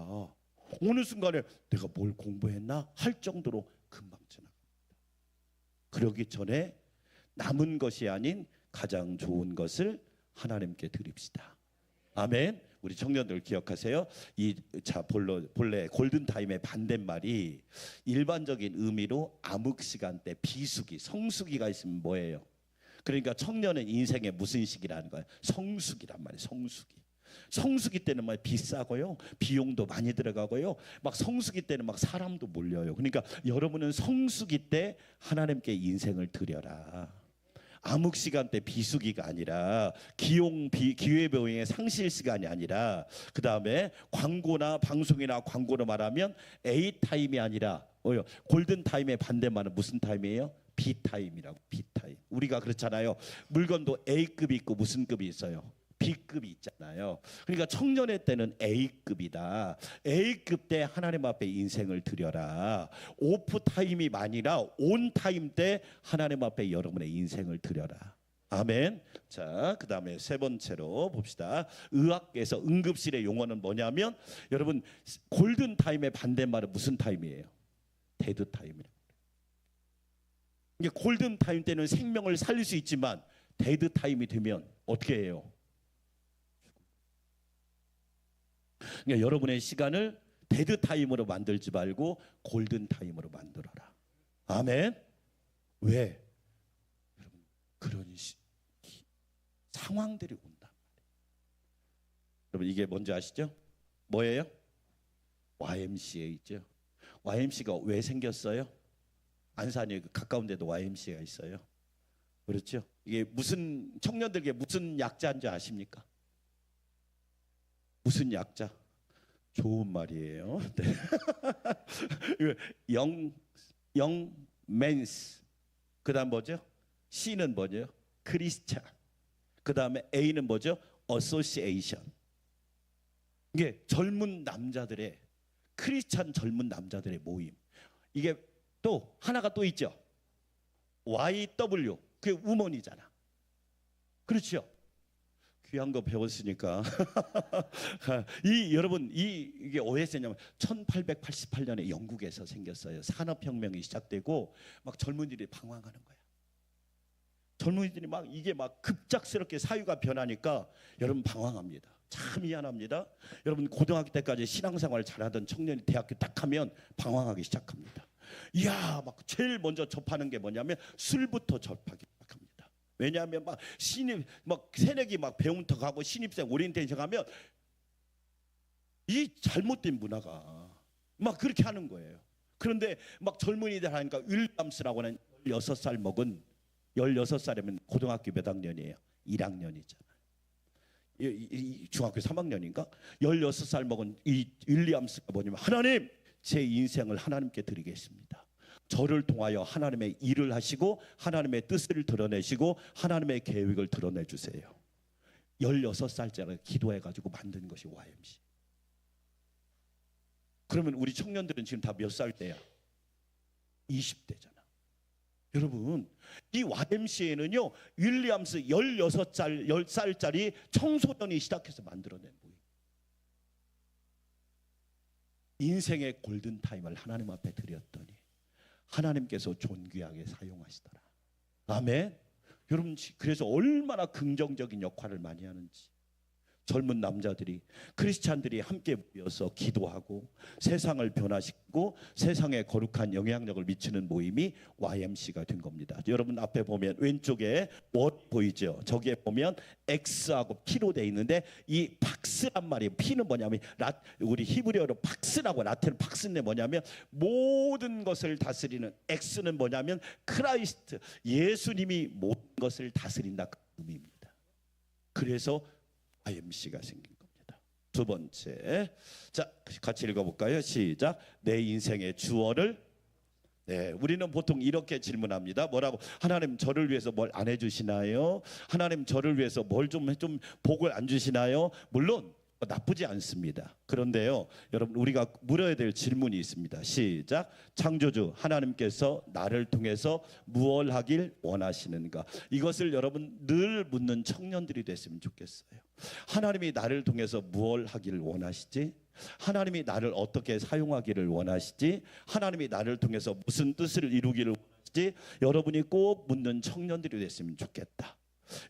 어느 순간에 내가 뭘 공부했나 할 정도로 금방 지나갑니다. 그러기 전에 남은 것이 아닌 가장 좋은 것을 하나님께 드립시다. 아멘. 우리 청년들 기억하세요. 본래 골든타임의 반대말이 일반적인 의미로 암흑시간 때 비수기, 성수기가 있으면 뭐예요? 그러니까 청년은 인생의 무슨 시기라는 거예요? 성수기란 말이에요. 성수기 때는 막 비싸고요, 비용도 많이 들어가고요, 막 성수기 때는 막 사람도 몰려요. 그러니까 여러분은 성수기 때 하나님께 인생을 드려라. 암흑 시간 때 비수기가 아니라 기회비용의 상실 시간이 아니라, 그 다음에 광고나 방송이나 광고로 말하면 A 타임이 아니라 골든 타임의 반대말은 무슨 타임이에요? B 타임이라고. B 타임. 우리가 그렇잖아요. 물건도 A급이 있고 무슨 급이 있어요? B급이 있잖아요. 그러니까 청년의 때는 A급이다. A급 때 하나님 앞에 인생을 드려라. 오프 타임이 아니라 온 타임 때 하나님 앞에 여러분의 인생을 드려라. 아멘. 자, 그 다음에 세 번째로 봅시다. 의학에서 응급실의 용어는 뭐냐면, 여러분 골든 타임의 반대말은 무슨 타임이에요? 데드 타임이라고. 이게 골든 타임 때는 생명을 살릴 수 있지만 데드 타임이 되면 어떻게 해요? 그러니까 여러분의 시간을 데드 타임으로 만들지 말고 골든 타임으로 만들어라. 아멘. 왜? 여러분 그런 상황들이 온단 말이에요. 여러분 이게 뭔지 아시죠? 뭐예요? YMCA죠. YMC가 왜 생겼어요? 안산에 가까운 데도 YMCA가 있어요. 그렇죠? 이게 무슨 청년들에게 무슨 약자인지 아십니까? 무슨 약자? 좋은 말이에요. 네. 영맨스. 그다음 뭐죠? C는 뭐죠? 크리스찬. 그다음에 A는 뭐죠? 어소시에이션. 이게 젊은 남자들의 크리스찬 젊은 남자들의 모임. 이게 또 하나가 또 있죠. YW. 그게 우먼이잖아. 그렇죠? 귀한 거 배웠으니까. 여러분 이게 OS냐면 1888년에 영국에서 생겼어요. 산업혁명이 시작되고 막 젊은이들이 방황하는 거야. 젊은이들이 막 이게 막 급작스럽게 사회가 변하니까 여러분 방황합니다. 참 미안합니다. 여러분 고등학교 때까지 신앙생활 잘하던 청년이 대학교 딱 하면 방황하기 시작합니다. 이야 막 제일 먼저 접하는 게 뭐냐면 술부터 접하기 시작합니다. 왜냐하면 막 신입 막 새내기 막 배움터 가고 신입생 오리엔테이션 가면 이 잘못된 문화가 막 그렇게 하는 거예요. 그런데 막 젊은이들 하니까 윌리엄스라고는 16살 먹은 16살이면 고등학교 몇 학년이에요? 1학년이잖아요. 중학교 3학년인가? 16살 먹은 이 윌리엄스가 뭐냐면 하나님 제 인생을 하나님께 드리겠습니다. 저를 통하여 하나님의 일을 하시고 하나님의 뜻을 드러내시고 하나님의 계획을 드러내 주세요. 16살짜리 기도해가지고 만든 것이 YMC. 그러면 우리 청년들은 지금 다 몇 살 때야? 20대잖아. 여러분 이 YMCA는요 윌리엄스 10살짜리 청소년이 시작해서 만들어낸 모임. 인생의 골든타임을 하나님 앞에 드렸더니 하나님께서 존귀하게 사용하시더라. 아멘. 여러분 그래서 얼마나 긍정적인 역할을 많이 하는지. 젊은 남자들이 크리스찬들이 함께 모여서 기도하고 세상을 변화시키고 세상에 거룩한 영향력을 미치는 모임이 YMC가 된 겁니다. 여러분 앞에 보면 왼쪽에 원 보이죠? 저기에 보면 X하고 P로 돼 있는데 이 박스란 말이에요. P는 뭐냐면 우리 히브리어로 박스라고 라틴 박스인데 뭐냐면 모든 것을 다스리는, X는 뭐냐면 크라이스트 예수님이 모든 것을 다스린다 그 의미입니다. 그래서 YMC가 생긴 겁니다. 두 번째, 자 같이 읽어볼까요? 시작. 내 인생의 주어를. 네, 우리는 보통 이렇게 질문합니다. 뭐라고? 하나님 저를 위해서 뭘 안 해주시나요? 하나님 저를 위해서 뭘 좀 복을 안 주시나요? 물론 나쁘지 않습니다. 그런데요, 여러분 우리가 물어야 될 질문이 있습니다. 시작. 창조주 하나님께서 나를 통해서 무엇을 하길 원하시는가? 이것을 여러분 늘 묻는 청년들이 됐으면 좋겠어요. 하나님이 나를 통해서 무엇을 하길 원하시지? 하나님이 나를 어떻게 사용하기를 원하시지? 하나님이 나를 통해서 무슨 뜻을 이루기를 원하시지? 여러분이 꼭 묻는 청년들이 됐으면 좋겠다.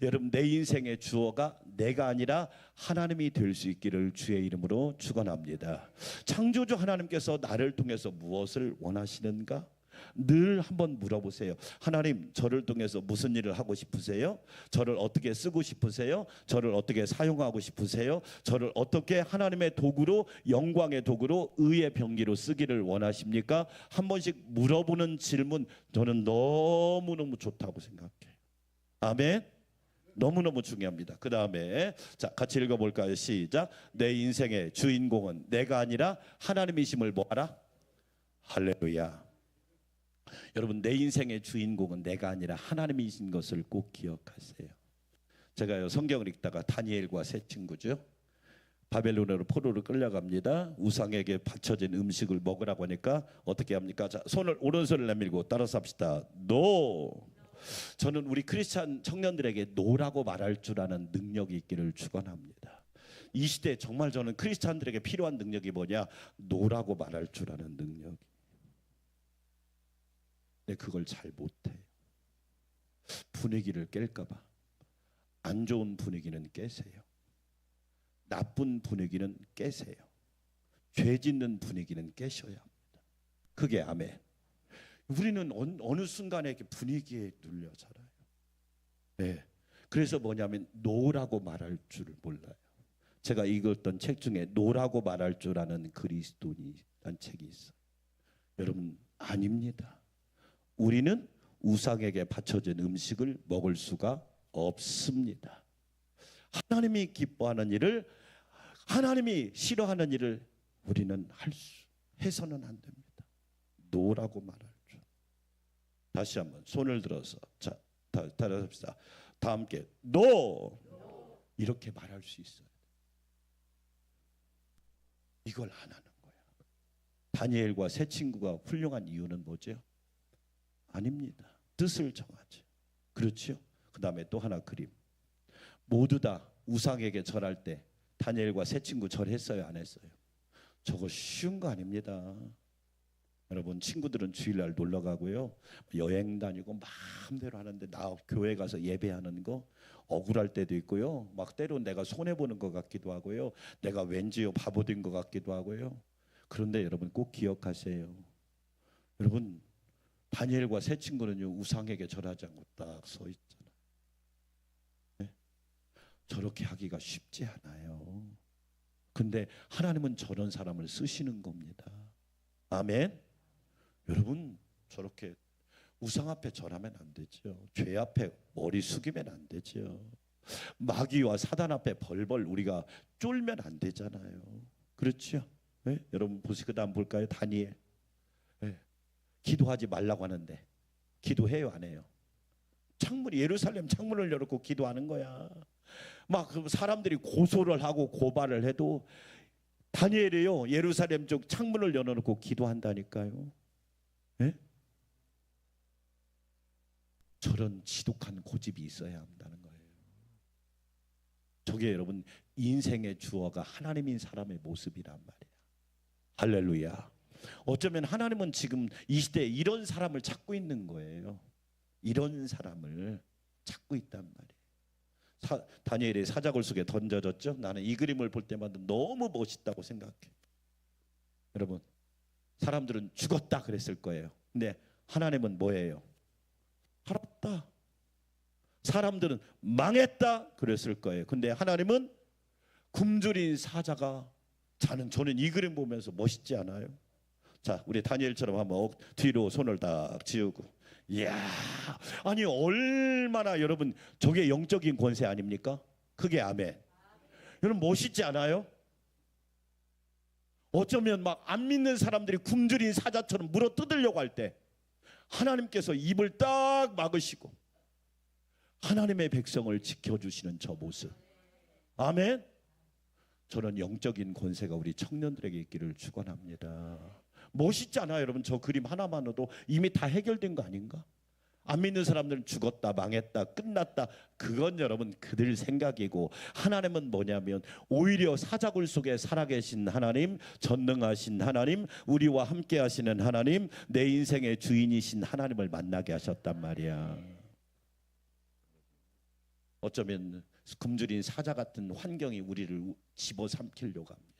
여러분 내 인생의 주어가 내가 아니라 하나님이 될 수 있기를 주의 이름으로 축원합니다. 창조주 하나님께서 나를 통해서 무엇을 원하시는가? 늘 한번 물어보세요. 하나님 저를 통해서 무슨 일을 하고 싶으세요? 저를 어떻게 쓰고 싶으세요? 저를 어떻게 사용하고 싶으세요? 저를 어떻게 하나님의 도구로, 영광의 도구로, 의의 병기로 쓰기를 원하십니까? 한 번씩 물어보는 질문 저는 너무너무 좋다고 생각해요. 아멘. 너무너무 중요합니다. 그 다음에 자 같이 읽어볼까요? 시작. 내 인생의 주인공은 내가 아니라 하나님이심을 뭐하라? 할렐루야. 여러분 내 인생의 주인공은 내가 아니라 하나님이신 것을 꼭 기억하세요. 제가요 성경을 읽다가 다니엘과 세 친구죠. 바벨론으로 포로로 끌려갑니다. 우상에게 바쳐진 음식을 먹으라고 하니까 어떻게 합니까? 자 오른손을 내밀고 따라서 합시다. 노. 저는 우리 크리스찬 청년들에게 노라고 말할 줄 아는 능력이 있기를 축원합니다. 이 시대에 정말 저는 크리스찬들에게 필요한 능력이 뭐냐? 노라고 말할 줄 아는 능력이. 근데 그걸 잘 못해요. 분위기를 깰까 봐. 안 좋은 분위기는 깨세요. 나쁜 분위기는 깨세요. 죄 짓는 분위기는 깨셔야 합니다. 그게 아멘. 우리는 어느 순간에 이렇게 분위기에 눌려 살아요. 네. 그래서 뭐냐면 노라고 말할 줄 몰라요. 제가 읽었던 책 중에 노라고 말할 줄 아는 그리스도인이라는 책이 있어요. 여러분, 아닙니다. 우리는 우상에게 바쳐진 음식을 먹을 수가 없습니다. 하나님이 기뻐하는 일을, 하나님이 싫어하는 일을 우리는 해서는 안 됩니다. 노라고 말할 줄. 다시 한번 손을 들어서 자, 따라합시다. 다 함께 노 이렇게 말할 수 있어요. 이걸 안 하는 거야. 다니엘과 세 친구가 훌륭한 이유는 뭐죠? 아닙니다. 뜻을 정하죠. 그렇죠? 그 다음에 또 하나 그림. 모두 다 우상에게 절할 때 다니엘과 세 친구 절했어요? 안 했어요? 저거 쉬운 거 아닙니다. 여러분, 친구들은 주일날 놀러 가고요, 여행 다니고 마음대로 하는데 나 교회 가서 예배하는 거 억울할 때도 있고요, 막 때론 내가 손해 보는 것 같기도 하고요, 내가 왠지요 바보 된 것 같기도 하고요. 그런데 여러분 꼭 기억하세요. 여러분, 다니엘과 세 친구는요 우상에게 절하지 않고 딱 서 있잖아요. 네? 저렇게 하기가 쉽지 않아요. 근데 하나님은 저런 사람을 쓰시는 겁니다. 아멘. 여러분, 저렇게 우상 앞에 절하면 안 되죠. 죄 앞에 머리 숙이면 안 되죠. 마귀와 사단 앞에 벌벌 우리가 쫄면 안 되잖아요. 그렇죠? 네? 여러분 보시, 그 다음 볼까요? 다니엘. 네. 기도하지 말라고 하는데 기도해요, 안 해요? 예루살렘 창문을 열었고 기도하는 거야. 막 사람들이 고소를 하고 고발을 해도 다니엘이요 예루살렘 쪽 창문을 열어놓고 기도한다니까요. 네? 저런 지독한 고집이 있어야 한다는 거예요. 저게 여러분 인생의 주어가 하나님인 사람의 모습이란 말이야. 할렐루야. 어쩌면 하나님은 지금 이 시대에 이런 사람을 찾고 있는 거예요. 이런 사람을 찾고 있단 말이에요. 다니엘이 사자굴 속에 던져졌죠. 나는 이 그림을 볼 때마다 너무 멋있다고 생각해. 여러분, 사람들은 죽었다 그랬을 거예요. 근데 하나님은 뭐예요? 살았다. 사람들은 망했다 그랬을 거예요. 근데 하나님은 굶주린 사자가 저는 이 그림 보면서 멋있지 않아요? 자, 우리 다니엘처럼 한번 뒤로 손을 딱 지우고, 이야, 아니 얼마나 여러분 저게 영적인 권세 아닙니까? 그게 아멘. 여러분 멋있지 않아요? 어쩌면 막 안 믿는 사람들이 굶주린 사자처럼 물어 뜯으려고 할 때 하나님께서 입을 딱 막으시고 하나님의 백성을 지켜주시는 저 모습. 아멘. 저는 영적인 권세가 우리 청년들에게 있기를 축원합니다. 멋있지 않아요? 여러분 저 그림 하나만으로도 이미 다 해결된 거 아닌가? 안 믿는 사람들은 죽었다, 망했다, 끝났다. 그건 여러분 그들 생각이고, 하나님은 뭐냐면 오히려 사자굴 속에 살아계신 하나님, 전능하신 하나님, 우리와 함께 하시는 하나님, 내 인생의 주인이신 하나님을 만나게 하셨단 말이야. 어쩌면 굶주린 사자 같은 환경이 우리를 집어삼키려고 합니다.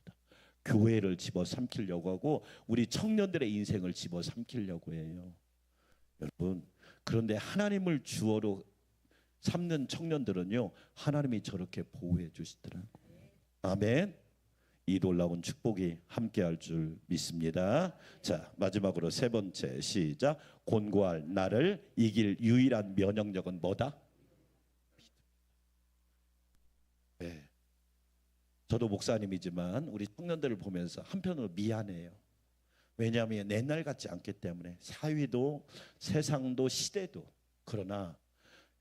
교회를 집어삼키려고 하고 우리 청년들의 인생을 집어삼키려고 해요. 여러분, 그런데 하나님을 주어로 삼는 청년들은요 하나님이 저렇게 보호해 주시더라고요. 아멘. 이 놀라운 축복이 함께할 줄 믿습니다. 자, 마지막으로 세 번째, 시작. 곤고할 나를 이길 유일한 면역력은 뭐다? 네. 저도 목사님이지만 우리 청년들을 보면서 한편으로 미안해요. 왜냐하면 옛날 같지 않기 때문에, 사위도 세상도 시대도. 그러나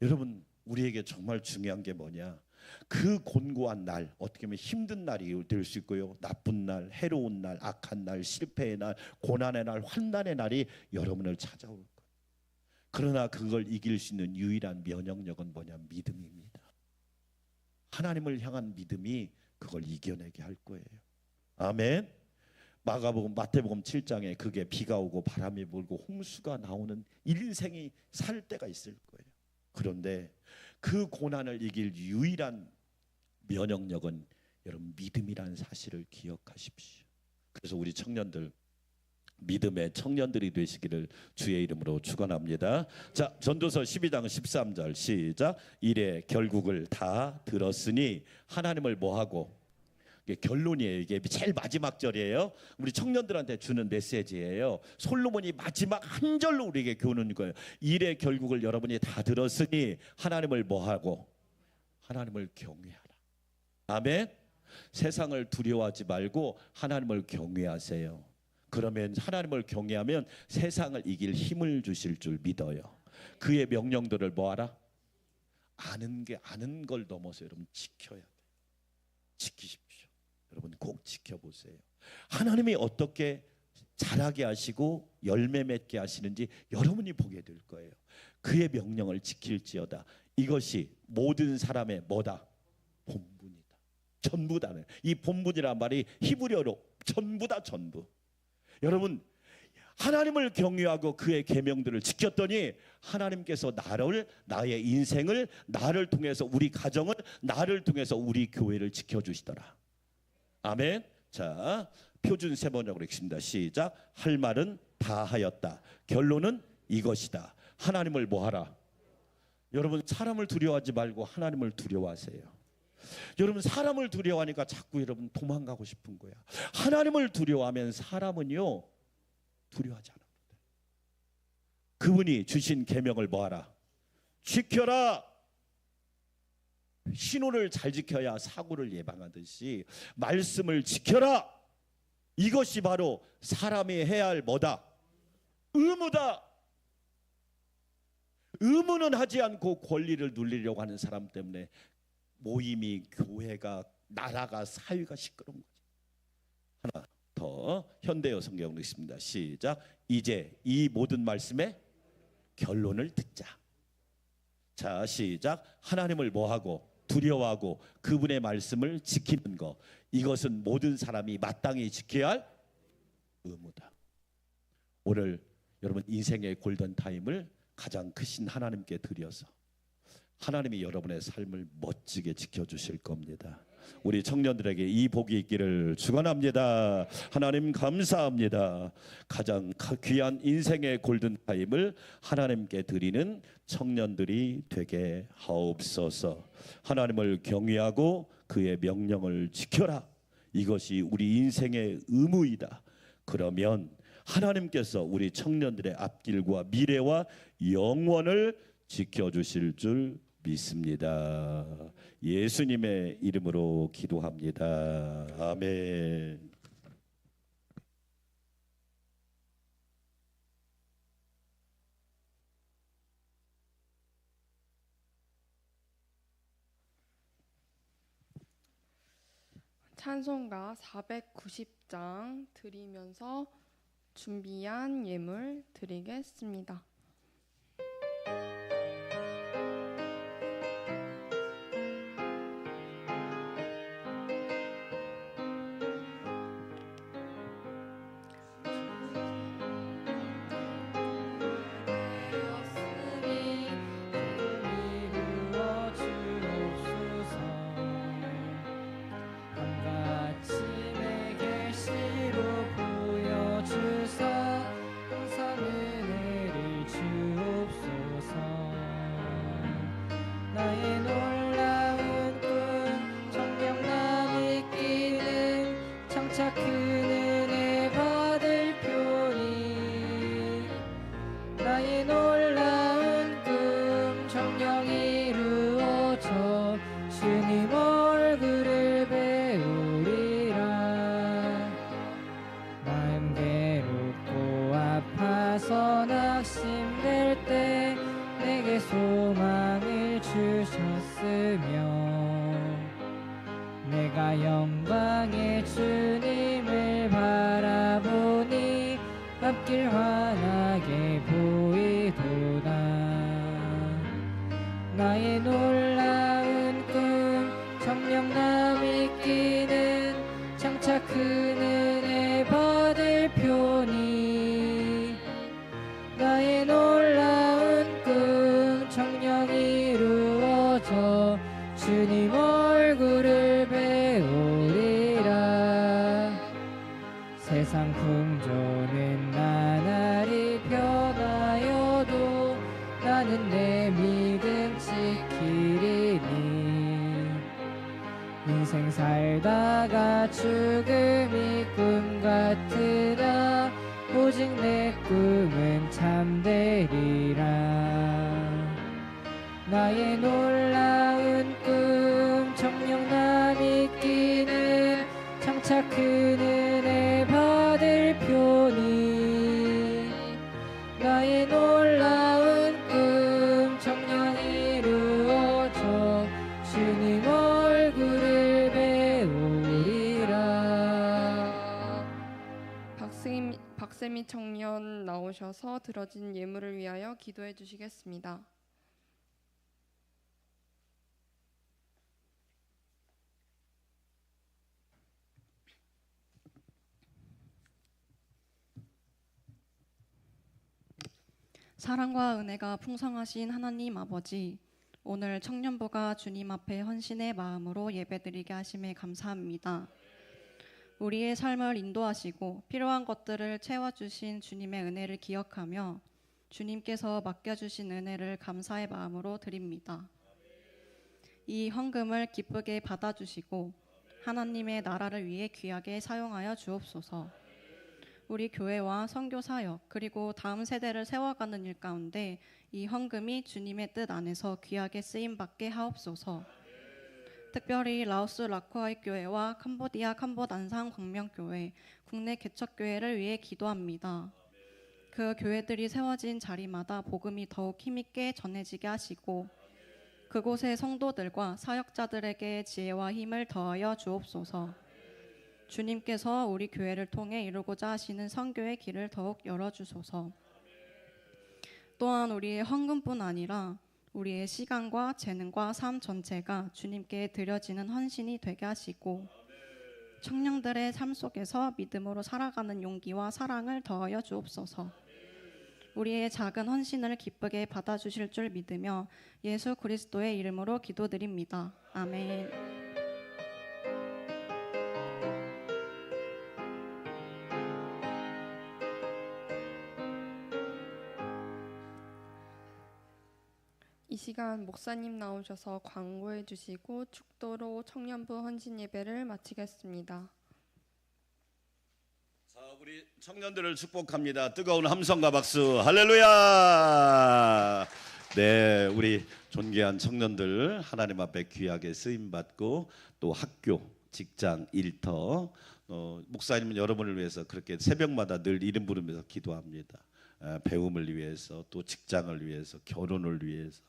여러분 우리에게 정말 중요한 게 뭐냐, 그 곤고한 날, 어떻게 보면 힘든 날이 될 수 있고요, 나쁜 날, 해로운 날, 악한 날, 실패의 날, 고난의 날, 환난의 날이 여러분을 찾아올 거예요. 그러나 그걸 이길 수 있는 유일한 면역력은 뭐냐, 믿음입니다. 하나님을 향한 믿음이 그걸 이겨내게 할 거예요. 아멘. 마가복음, 마태복음 7장에 그게 비가 오고 바람이 불고 홍수가 나오는 인생이 살 때가 있을 거예요. 그런데 그 고난을 이길 유일한 면역력은 여러분 믿음이라는 사실을 기억하십시오. 그래서 우리 청년들 믿음의 청년들이 되시기를 주의 이름으로 축원합니다. 자, 전도서 12장 13절 시작. 이래 결국을 다 들었으니 하나님을 뭐하고, 이게 결론이에요. 이게 제일 마지막 절이에요. 우리 청년들한테 주는 메시지예요. 솔로몬이 마지막 한 절로 우리에게 교훈하는 거예요. 이래 결국을 여러분이 다 들었으니 하나님을 뭐하고, 하나님을 경외하라. 아멘. 세상을 두려워하지 말고 하나님을 경외하세요. 그러면 하나님을 경외하면 세상을 이길 힘을 주실 줄 믿어요. 그의 명령들을 뭐하라? 아는 걸 넘어서 여러분 지켜야 돼요. 지키십시오. 여러분 꼭 지켜보세요. 하나님이 어떻게 자라게 하시고 열매 맺게 하시는지 여러분이 보게 될 거예요. 그의 명령을 지킬지어다. 이것이 모든 사람의 뭐다? 본분이다. 전부다는, 이 본분이란 말이 히브리어로 전부다. 전부. 여러분 하나님을 경외하고 그의 계명들을 지켰더니 하나님께서 나의 인생을, 나를 통해서 우리 가정을, 나를 통해서 우리 교회를 지켜주시더라. 아멘. 자, 표준 세 번역으로 읽습니다. 시작. 할 말은 다 하였다. 결론은 이것이다. 하나님을 뭐하라? 여러분 사람을 두려워하지 말고 하나님을 두려워하세요. 여러분 사람을 두려워하니까 자꾸 여러분 도망가고 싶은 거야. 하나님을 두려워하면 사람은요 두려워하지 않아요. 그분이 주신 계명을 뭐하라? 지켜라. 신호를 잘 지켜야 사고를 예방하듯이 말씀을 지켜라. 이것이 바로 사람이 해야 할 뭐다? 의무다. 의무는 하지 않고 권리를 누리려고 하는 사람 때문에 모임이, 교회가, 나라가, 사회가 시끄러운 거지. 하나 더 현대어 성경으로 읽습니다. 시작. 이제 이 모든 말씀의 결론을 듣자. 자, 시작. 하나님을 뭐하고? 두려워하고 그분의 말씀을 지키는 것, 이것은 모든 사람이 마땅히 지켜야 할 의무다. 오늘 여러분 인생의 골든타임을 가장 크신 하나님께 드려서 하나님이 여러분의 삶을 멋지게 지켜주실 겁니다. 우리 청년들에게 이 복이 있기를 축원합니다. 하나님 감사합니다. 가장 귀한 인생의 골든타임을 하나님께 드리는 청년들이 되게 하옵소서. 하나님을 경외하고 그의 명령을 지켜라. 이것이 우리 인생의 의무이다. 그러면 하나님께서 우리 청년들의 앞길과 미래와 영원을 지켜주실 줄 믿습니다. 예수님의 이름으로 기도합니다. 아멘. 찬송가 490장 드리면서 준비한 예물 드리겠습니다. 내가 영광의 주님을 바라보니 앞길 환하게 보이도다. 나의 놀라운 꿈 정녕 남이 끼는 장차 큰 은혜 받을 표니 나의 놀라운 꿈 정녕 이루어져 주님 얼굴을 배우리라. 세상 풍조는 나날이 변하여도 나는 내 믿음 지키리니. 인생 살다가 죽음이 꿈 같으나 오직 내 꿈은 참되리라. 나의 놀라운 꿈 정녕 남이 끼는 장차 큰 은혜 받을 표니. 나의 놀라운 꿈 정녕 이루어져 주님 얼굴을 배우리라. 박세미 청년 나오셔서 드려진 예물을 위하여 기도해 주시겠습니다. 사랑과 은혜가 풍성하신 하나님 아버지, 오늘 청년부가 주님 앞에 헌신의 마음으로 예배드리게 하심에 감사합니다. 우리의 삶을 인도하시고 필요한 것들을 채워주신 주님의 은혜를 기억하며 주님께서 맡겨주신 은혜를 감사의 마음으로 드립니다. 이 헌금을 기쁘게 받아주시고 하나님의 나라를 위해 귀하게 사용하여 주옵소서. 우리 교회와 선교 사역 그리고 다음 세대를 세워가는 일 가운데 이 헌금이 주님의 뜻 안에서 귀하게 쓰임받게 하옵소서. 특별히 라오스 라쿠아이 교회와 캄보디아 캄보단상 광명교회, 국내 개척교회를 위해 기도합니다. 그 교회들이 세워진 자리마다 복음이 더욱 힘있게 전해지게 하시고 그곳의 성도들과 사역자들에게 지혜와 힘을 더하여 주옵소서. 주님께서 우리 교회를 통해 이루고자 하시는 선교의 길을 더욱 열어주소서. 또한 우리의 헌금뿐 아니라 우리의 시간과 재능과 삶 전체가 주님께 드려지는 헌신이 되게 하시고 청년들의 삶 속에서 믿음으로 살아가는 용기와 사랑을 더하여 주옵소서. 우리의 작은 헌신을 기쁘게 받아주실 줄 믿으며 예수 그리스도의 이름으로 기도드립니다. 아멘. 이 시간 목사님 나오셔서 광고해 주시고 축도로 청년부 헌신 예배를 마치겠습니다. 자, 우리 청년들을 축복합니다. 뜨거운 함성과 박수. 할렐루야. 네, 우리 존귀한 청년들 하나님 앞에 귀하게 쓰임 받고 또 학교, 직장, 일터, 목사님은 여러분을 위해서 그렇게 새벽마다 늘 이름 부르면서 기도합니다. 배움을 위해서 또 직장을 위해서 결혼을 위해서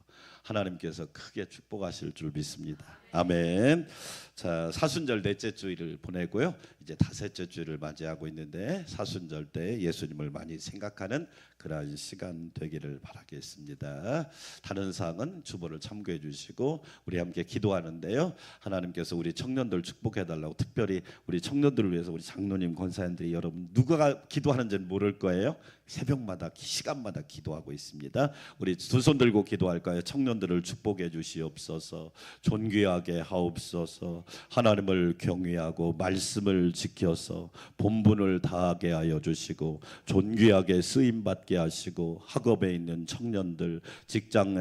하나님께서 크게 축복하실 줄 믿습니다. 아멘. 자, 사순절 넷째 주일을 보내고요. 이제 다섯째 주일을 맞이하고 있는데 사순절 때 예수님을 많이 생각하는 그러한 시간 되기를 바라겠습니다. 다른 사항은 주보를 참고해 주시고 우리 함께 기도하는데요. 하나님께서 우리 청년들 축복해 달라고 특별히 우리 청년들을 위해서 우리 장로님, 권사님들이 여러분 누가 기도하는지는 모를 거예요. 새벽마다 시간마다 기도하고 있습니다. 우리 두 손 들고 기도할까요? 청년들을 축복해 주시옵소서. 존귀하게 하옵소서. 하나님을 경외하고 말씀을 지켜서 본분을 다하게 하여 주시고 존귀하게 쓰임 받게 하시고 학업에 있는 청년들, 직장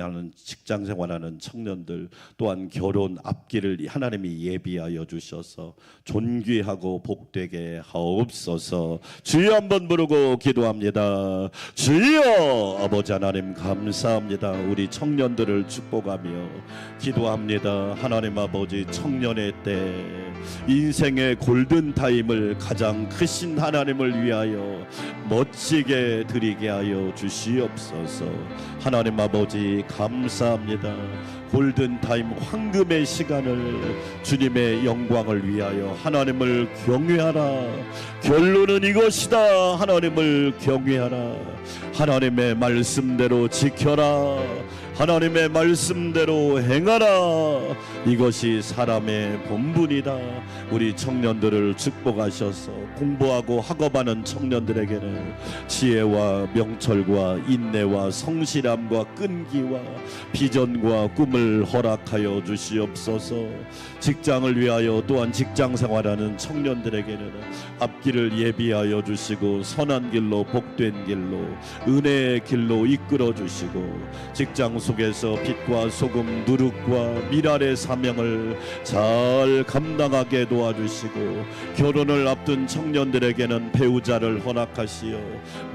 생활하는 청년들 또한 결혼 앞길을 하나님이 예비하여 주셔서 존귀하고 복되게 하옵소서. 주여 한번 부르고 기도합니다. 주여 아버지 하나님 감사합니다. 우리 청년들을 축복하며 기도합니다. 하나님 아버지 청년의 때 인생의 골든타임을 가장 크신 하나님을 위하여 멋지게 드리게 하여 주시옵소서. 하나님 아버지 감사합니다. 골든타임 황금의 시간을 주님의 영광을 위하여 하나님을 경외하라. 결론은 이것이다. 하나님을 경외하라. 하나님의 말씀대로 지켜라. 하나님의 말씀대로 행하라. 이것이 사람의 본분이다. 우리 청년들을 축복하셔서 공부하고 학업하는 청년들에게는 지혜와 명철과 인내와 성실함과 끈기와 비전과 꿈을 허락하여 주시옵소서. 직장을 위하여 또한 직장 생활하는 청년들에게는 앞길을 예비하여 주시고 선한 길로 복된 길로 은혜의 길로 이끌어 주시고 직장 속에서 빛과 소금 누룩과 미랄의 사명을 잘 감당하게 도와주시고 결혼을 앞둔 청년들에게는 배우자를 허락하시어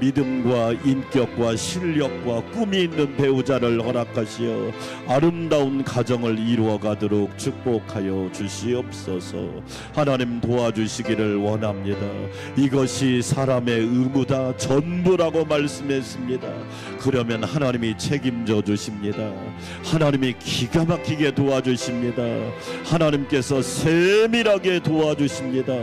믿음과 인격과 실력과 꿈이 있는 배우자를 허락하시어 아름다운 가정을 이루어가도록 축복하여 주시옵소서. 하나님 도와주시기를 원합니다. 이것이 사람의 의무다, 전부라고 말씀했습니다. 그러면 하나님이 책임져 주십니다. 하나님이 기가 막히게 도와주십니다. 하나님께서 세밀하게 도와주십니다.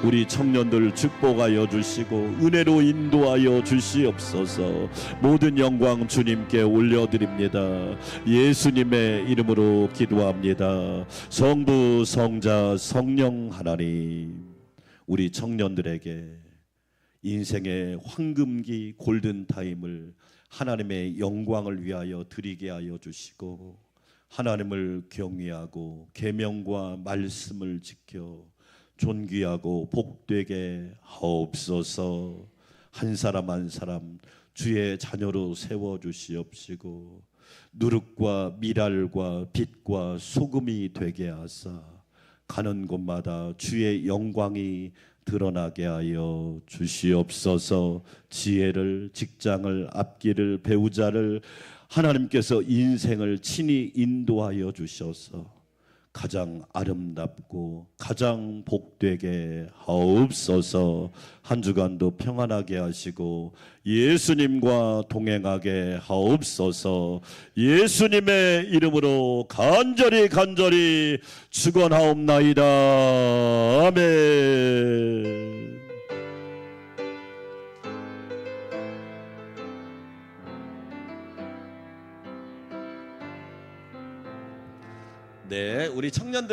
우리 청년들 축복하여 주시고 은혜로 인도하여 주시옵소서. 모든 영광 주님께 올려드립니다. 예수님의 이름으로 기도합니다. 성부 성자 성령 하나님, 우리 청년들에게 인생의 황금기 골든타임을 하나님의 영광을 위하여 드리게 하여 주시고 하나님을 경외하고 계명과 말씀을 지켜 존귀하고 복되게 하옵소서. 한 사람 한 사람 주의 자녀로 세워 주시옵시고 누룩과 미랄과 빛과 소금이 되게 하사 가는 곳마다 주의 영광이 드러나게 하여 주시옵소서. 지혜를, 직장을, 앞길을, 배우자를 하나님께서 인생을 친히 인도하여 주셔서 가장 아름답고 가장 복되게 하옵소서. 한 주간도 평안하게 하시고 예수님과 동행하게 하옵소서. 예수님의 이름으로 간절히 축원하옵나이다. 아멘. 네, 우리 청년들